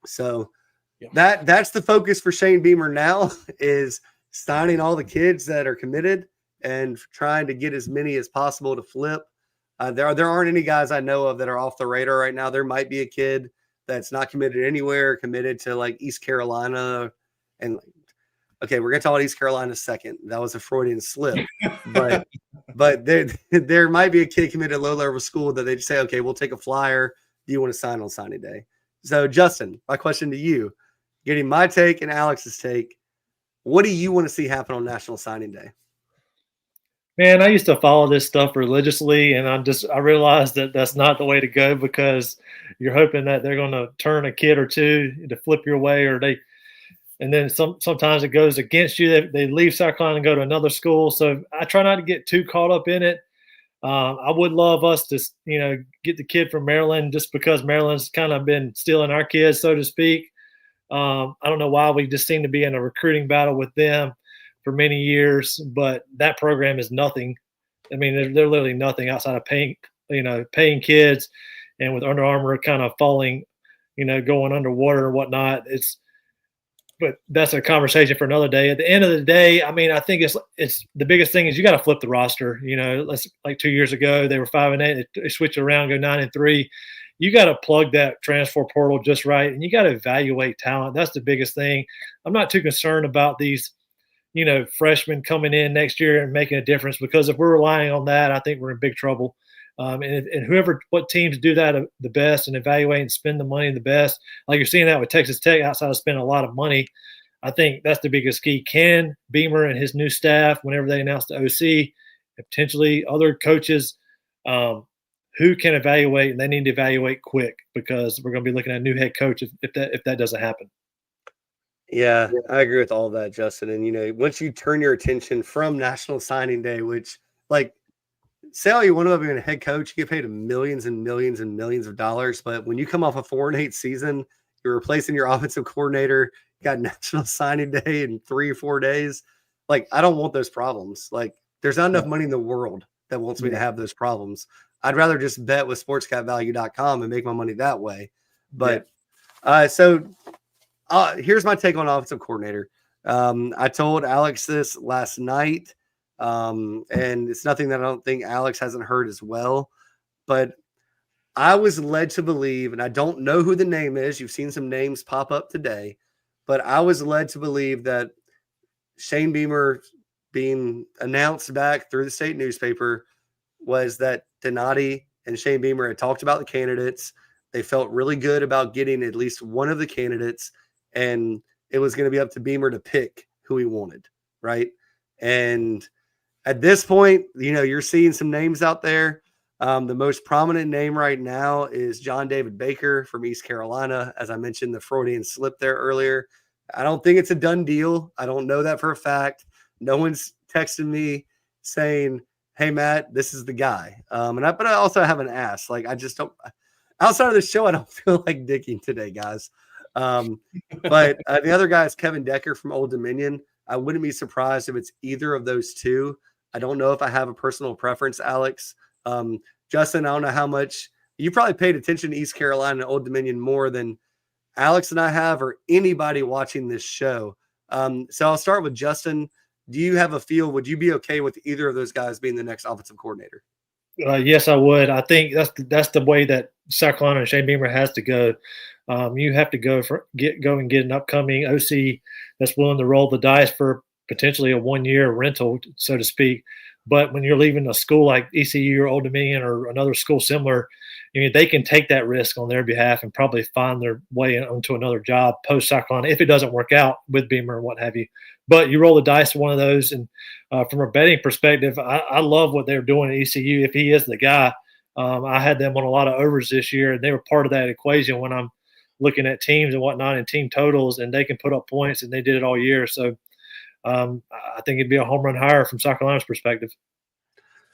so that's the focus for Shane Beamer now, is signing all the kids that are committed and trying to get as many as possible to flip. There aren't any guys I know of that are off the radar right now. There might be a kid that's not committed anywhere, committed to like East Carolina. And okay, we're going to talk about East Carolina second. That was a Freudian slip. But there might be a kid committed at low-level school that they just say, okay, we'll take a flyer. Do you want to sign on signing day? So, Justin, my question to you, getting my take and Alex's take, what do you want to see happen on National Signing Day? Man, I used to follow this stuff religiously, and I realized that that's not the way to go, because you're hoping that they're going to turn a kid or two to flip your way, and then sometimes it goes against you. They leave South Carolina and go to another school. So I try not to get too caught up in it. I would love us to, get the kid from Maryland, just because Maryland's kind of been stealing our kids, so to speak. I don't know why we just seem to be in a recruiting battle with them for many years, but that program is nothing. I mean, they're literally nothing outside of paying kids, and with Under Armour kind of falling, going underwater and whatnot. But that's a conversation for another day. At the end of the day, I mean, I think it's the biggest thing is you got to flip the roster. Let's, like 2 years ago, they were 5-8. They switch it around, go 9-3. You got to plug that transfer portal just right, and you got to evaluate talent. That's the biggest thing. I'm not too concerned about these, freshmen coming in next year and making a difference, because if we're relying on that, I think we're in big trouble. And what teams do that the best and evaluate and spend the money the best, like you're seeing that with Texas Tech, outside of spending a lot of money, I think that's the biggest key. Can Beamer and his new staff, whenever they announce the OC, and potentially other coaches, who can evaluate, and they need to evaluate quick, because we're going to be looking at a new head coach if that doesn't happen. Yeah, I agree with all of that, Justin. And, once you turn your attention from National Signing Day, which, like, say all you want about being a head coach, you get paid millions and millions and millions of dollars. But when you come off a 4-8 season, you're replacing your offensive coordinator, you got National Signing Day in 3 or 4 days. Like, I don't want those problems. Like, there's not enough money in the world that wants me to have those problems. I'd rather just bet with sportscatvalue.com and make my money that way. But here's my take on offensive coordinator. I told Alex this last night. And it's nothing that I don't think Alex hasn't heard as well, but I was led to believe, and I don't know who the name is. You've seen some names pop up today, but I was led to believe that Shane Beamer being announced back through the state newspaper was that Donati and Shane Beamer had talked about the candidates. They felt really good about getting at least one of the candidates, and it was going to be up to Beamer to pick who he wanted. Right. And at this point, you're seeing some names out there. The most prominent name right now is John David Baker from East Carolina. As I mentioned, the Freudian slip there earlier. I don't think it's a done deal. I don't know that for a fact. No one's texted me saying, "Hey, Matt, this is the guy." But I also haven't asked. Like, I just don't. Outside of the show, I don't feel like dicking today, guys. But the other guy is Kevin Decker from Old Dominion. I wouldn't be surprised if it's either of those two. I don't know if I have a personal preference, Alex. Justin, I don't know how much you probably paid attention to East Carolina and Old Dominion more than Alex and I have, or anybody watching this show. So I'll start with Justin. Do you have a feel? Would you be okay with either of those guys being the next offensive coordinator? Yes, I would. I think that's the way that South Carolina and Shane Beamer has to go. You have to go and get an upcoming OC that's willing to roll the dice for potentially a 1-year rental, so to speak. But when you're leaving a school like ECU or Old Dominion or another school similar, they can take that risk on their behalf and probably find their way onto another job post South Carolina if it doesn't work out with Beamer and what have you. But you roll the dice one of those, and from a betting perspective, I love what they're doing at ECU. If he is the guy, I had them on a lot of overs this year, and they were part of that equation when I'm looking at teams and whatnot and team totals, and they can put up points, and they did it all year. So I think it'd be a home run hire from South Carolina's perspective.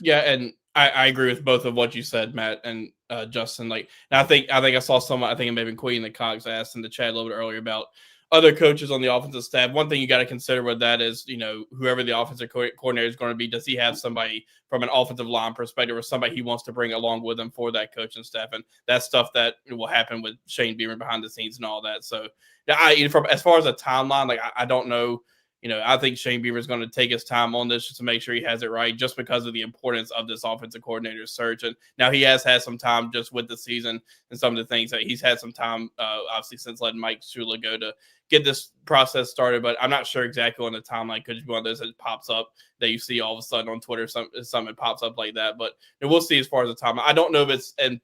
Yeah, and I agree with both of what you said, Matt and Justin. And I think I saw someone, I think it may have been Queen the Cox asked in the chat a little bit earlier about other coaches on the offensive staff. One thing you got to consider with that is, whoever the offensive coordinator is going to be, does he have somebody from an offensive line perspective or somebody he wants to bring along with him for that coaching staff? And that's stuff that will happen with Shane Beamer behind the scenes and all that. So, as far as a timeline, I don't know. I think Shane Beamer is going to take his time on this just to make sure he has it right, just because of the importance of this offensive coordinator search. And now he has had some time just with the season and some of the things that he's had some time, obviously, since letting Mike Shula go to get this process started. But I'm not sure exactly on the timeline. Could be one of those that pops up that you see all of a sudden on Twitter, something pops up like that. But we'll see as far as the timeline. I don't know if it's going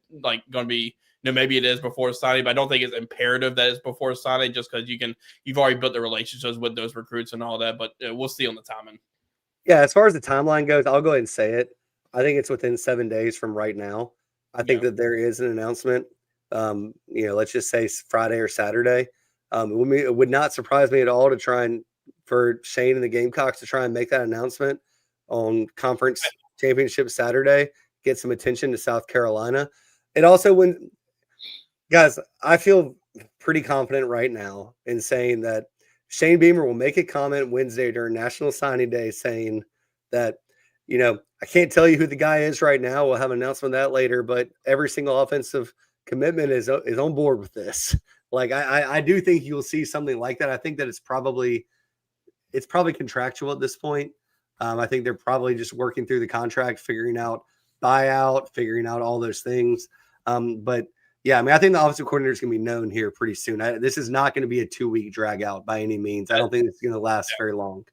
to be. Maybe it is before signing, but I don't think it's imperative that it's before signing, just because you've already built the relationships with those recruits and all that. But we'll see on the timing. Yeah, as far as the timeline goes, I'll go ahead and say it. I think it's within 7 days from right now. I think that there is an announcement. Let's just say Friday or Saturday. It would not surprise me at all for Shane and the Gamecocks to try and make that announcement on conference championship Saturday, get some attention to South Carolina. It also guys, I feel pretty confident right now in saying that Shane Beamer will make a comment Wednesday during National Signing Day saying that, I can't tell you who the guy is right now. We'll have an announcement of that later, but every single offensive commitment is on board with this. I do think you'll see something like that. I think that it's probably contractual at this point. I think they're probably just working through the contract, figuring out buyout, figuring out all those things. But yeah, I think the offensive coordinator is going to be known here pretty soon. This is not going to be a 2-week drag out by any means. I don't think it's going to last very long.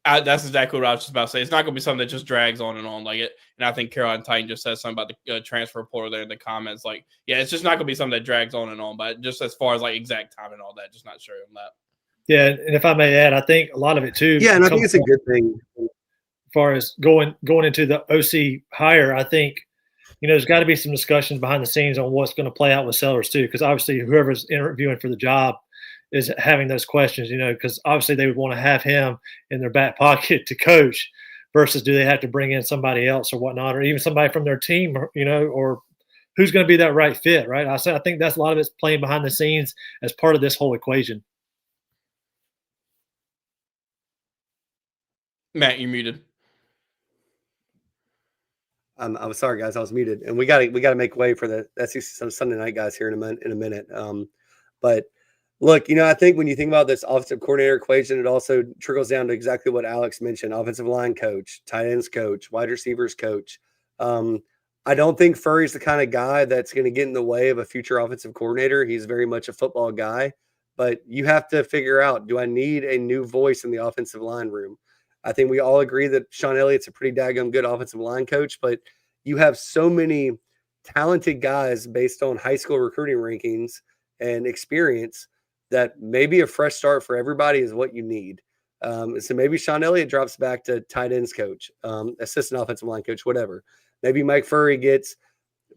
That's exactly what I was just about to say. It's not going to be something that just drags on and on like it. And I think Carolina Titan just said something about the transfer portal there in the comments. It's just not going to be something that drags on and on. But just as far as exact time and all that, just not sure on that. Yeah, and if I may add, I think a lot of it too. Yeah, and I think it's a good thing. As far as going into the OC hire, I think there's got to be some discussions behind the scenes on what's going to play out with Sellers too, because obviously whoever's interviewing for the job is having those questions, because obviously they would want to have him in their back pocket to coach versus do they have to bring in somebody else or whatnot, or even somebody from their team, or who's going to be that right fit, right? I think that's a lot of it's playing behind the scenes as part of this whole equation. Matt, you're muted. I'm sorry, guys. I was muted, and we got to make way for the SEC Sunday night guys here in a minute. But look, I think when you think about this offensive coordinator equation, it also trickles down to exactly what Alex mentioned: offensive line coach, tight ends coach, wide receivers coach. I don't think Furry's the kind of guy that's going to get in the way of a future offensive coordinator. He's very much a football guy, but you have to figure out: do I need a new voice in the offensive line room? I think we all agree that Sean Elliott's a pretty daggone good offensive line coach, but you have so many talented guys based on high school recruiting rankings and experience that maybe a fresh start for everybody is what you need. So maybe Sean Elliott drops back to tight ends coach, assistant offensive line coach, whatever. Maybe Mike Furry gets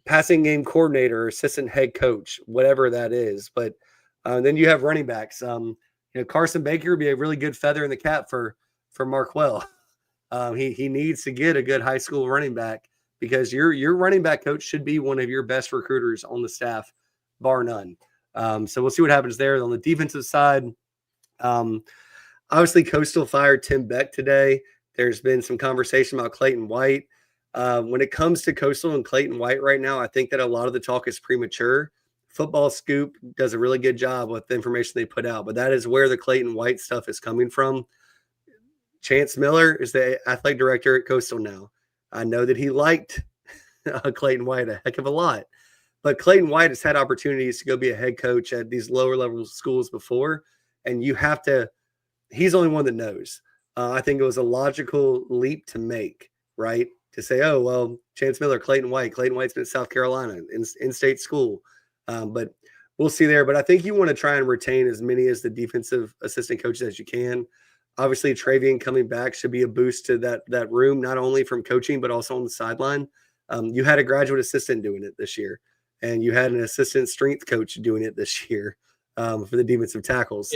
passing game coordinator or assistant head coach, whatever that is. But then you have running backs. Carson Baker would be a really good feather in the cap for Markwell. He needs to get a good high school running back because your running back coach should be one of your best recruiters on the staff, bar none. So we'll see what happens there. On the defensive side, obviously Coastal fired Tim Beck today. There's been some conversation about Clayton White. When it comes to Coastal and Clayton White right now, I think that a lot of the talk is premature. Football Scoop does a really good job with the information they put out, but that is where the Clayton White stuff is coming from. Chance Miller is the athletic director at Coastal now. I know that he liked Clayton White a heck of a lot, but Clayton White has had opportunities to go be a head coach at these lower level schools before, and he's the only one that knows. I think it was a logical leap to make, right? To say, oh, well, Chance Miller, Clayton White's been at South Carolina, in-state school. But we'll see there. But I think you want to try and retain as many as the defensive assistant coaches as you can. Obviously, Travian coming back should be a boost to that room, not only from coaching, but also on the sideline. You had a graduate assistant doing it this year, and you had an assistant strength coach doing it this year for the defensive tackles.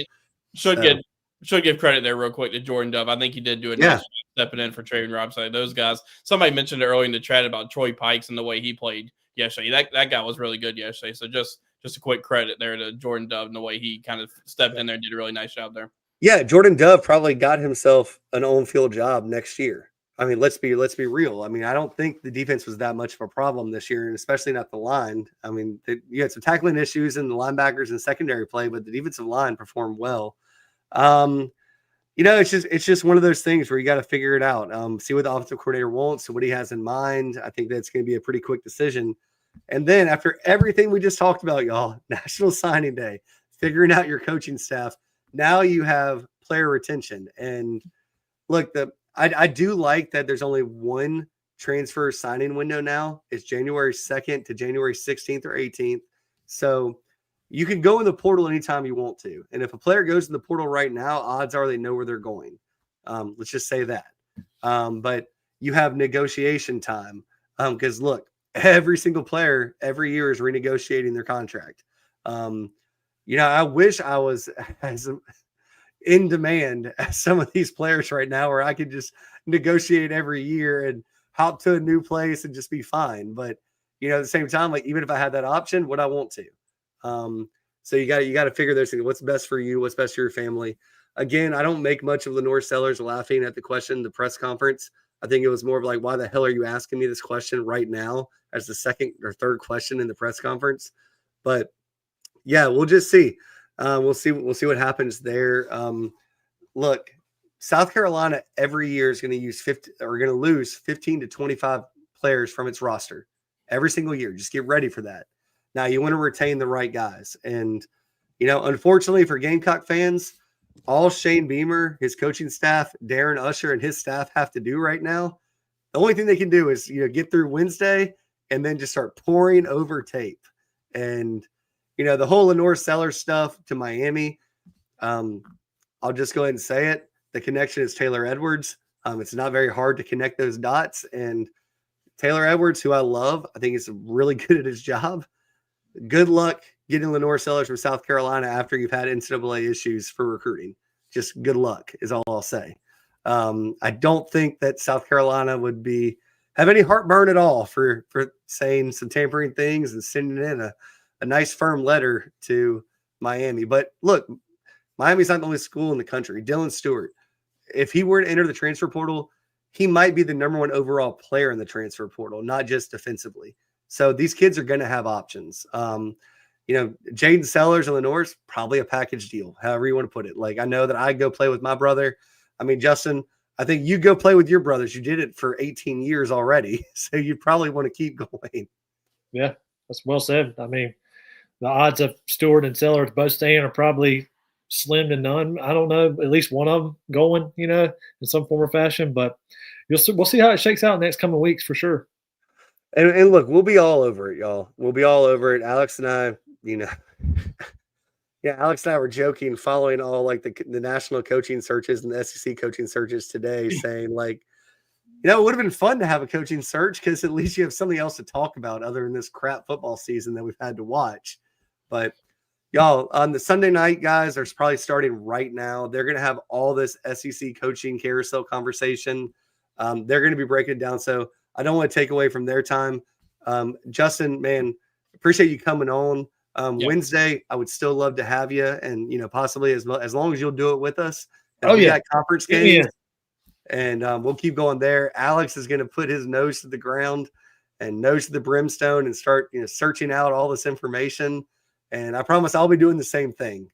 Should give credit there real quick to Jordan Dove. I think he did do a nice job stepping in for Travian Robinson. Those guys, somebody mentioned it earlier in the chat about Troy Pikes and the way he played yesterday. That guy was really good yesterday. So just a quick credit there to Jordan Dove and the way he kind of stepped in there and did a really nice job there. Yeah, Jordan Dove probably got himself an on-field job next year. I mean, let's be real. I mean, I don't think the defense was that much of a problem this year, and especially not the line. I mean, you had some tackling issues in the linebackers and secondary play, but the defensive line performed well. It's just one of those things where you got to figure it out. See what the offensive coordinator wants and what he has in mind. I think that's going to be a pretty quick decision. And then after everything we just talked about, y'all, National Signing Day, figuring out your coaching staff, now you have player retention. And look, I do like that there's only one transfer signing window now. It's January 2nd to January 16th or 18th. So you can go in the portal anytime you want to. And if a player goes in the portal right now, odds are they know where they're going. Let's just say that. But you have negotiation time. Because look, every single player every year is renegotiating their contract. I wish I was as in demand as some of these players right now, where I could just negotiate every year and hop to a new place and just be fine. But, at the same time, like, even if I had that option, would I want to? So you got to figure those things. What's best for you? What's best for your family? Again, I don't make much of Lenore Sellers laughing at the question, the press conference. I think it was more of like, why the hell are you asking me this question right now as the second or third question in the press conference? But yeah, we'll just see. We'll see what happens there. Look, South Carolina every year is going to lose 15 to 25 players from its roster every single year. Just get ready for that. Now you want to retain the right guys. And, unfortunately for Gamecock fans, all Shane Beamer, his coaching staff, Darren Usher, and his staff have to do right now, the only thing they can do is, get through Wednesday and then just start pouring over tape. And, the whole Lenore Sellers stuff to Miami, I'll just go ahead and say it. The connection is Taylor Edwards. It's not very hard to connect those dots. And Taylor Edwards, who I love, I think is really good at his job. Good luck getting Lenore Sellers from South Carolina after you've had NCAA issues for recruiting. Just good luck is all I'll say. I don't think that South Carolina would have any heartburn at all for saying some tampering things and sending in a nice firm letter to Miami. But look, Miami's not the only school in the country. Dylan Stewart, if he were to enter the transfer portal, he might be the number one overall player in the transfer portal, not just defensively. So these kids are going to have options. Jaden Sellers and Lenore's probably a package deal, however you want to put it. Like, I know that I go play with my brother. I mean, Justin, I think you go play with your brothers. You did it for 18 years already. So you probably want to keep going. Yeah, that's well said. I mean, the odds of Stewart and Sellers both staying are probably slim to none. I don't know, at least one of them going, in some form or fashion. But we'll see how it shakes out in the next coming weeks for sure. And look, we'll be all over it, y'all. We'll be all over it. Alex and I, Yeah, Alex and I were joking, following all like the national coaching searches and the SEC coaching searches today, saying like, it would have been fun to have a coaching search because at least you have something else to talk about other than this crap football season that we've had to watch. But y'all, on the Sunday night, guys, are probably starting right now. They're going to have all this SEC coaching carousel conversation. They're going to be breaking it down. So I don't want to take away from their time. Justin, man, appreciate you coming on. Wednesday, I would still love to have you, and possibly as long as you'll do it with us. We got conference games. And we'll keep going there. Alex is going to put his nose to the ground and nose to the brimstone and start, searching out all this information. And I promise I'll be doing the same thing.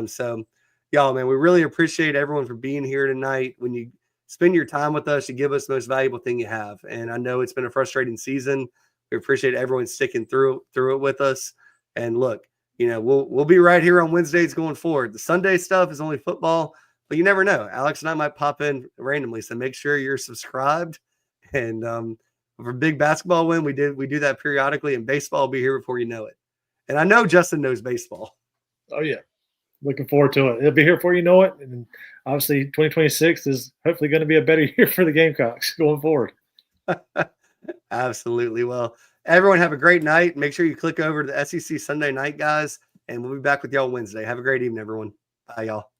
So, y'all, man, we really appreciate everyone for being here tonight. When you spend your time with us, you give us the most valuable thing you have. And I know it's been a frustrating season. We appreciate everyone sticking through it with us. And look, we'll be right here on Wednesdays going forward. The Sunday stuff is only football. But you never know. Alex and I might pop in randomly, so make sure you're subscribed. And for big basketball win, we do that periodically, and baseball will be here before you know it. And I know Justin knows baseball. Oh yeah, looking forward to it. It'll be here before you know it, and obviously 2026 is hopefully going to be a better year for the Gamecocks going forward. Absolutely. Well, everyone have a great night. Make sure you click over to the SEC Sunday night, guys, and we'll be back with y'all Wednesday. Have a great evening, everyone. Bye, y'all.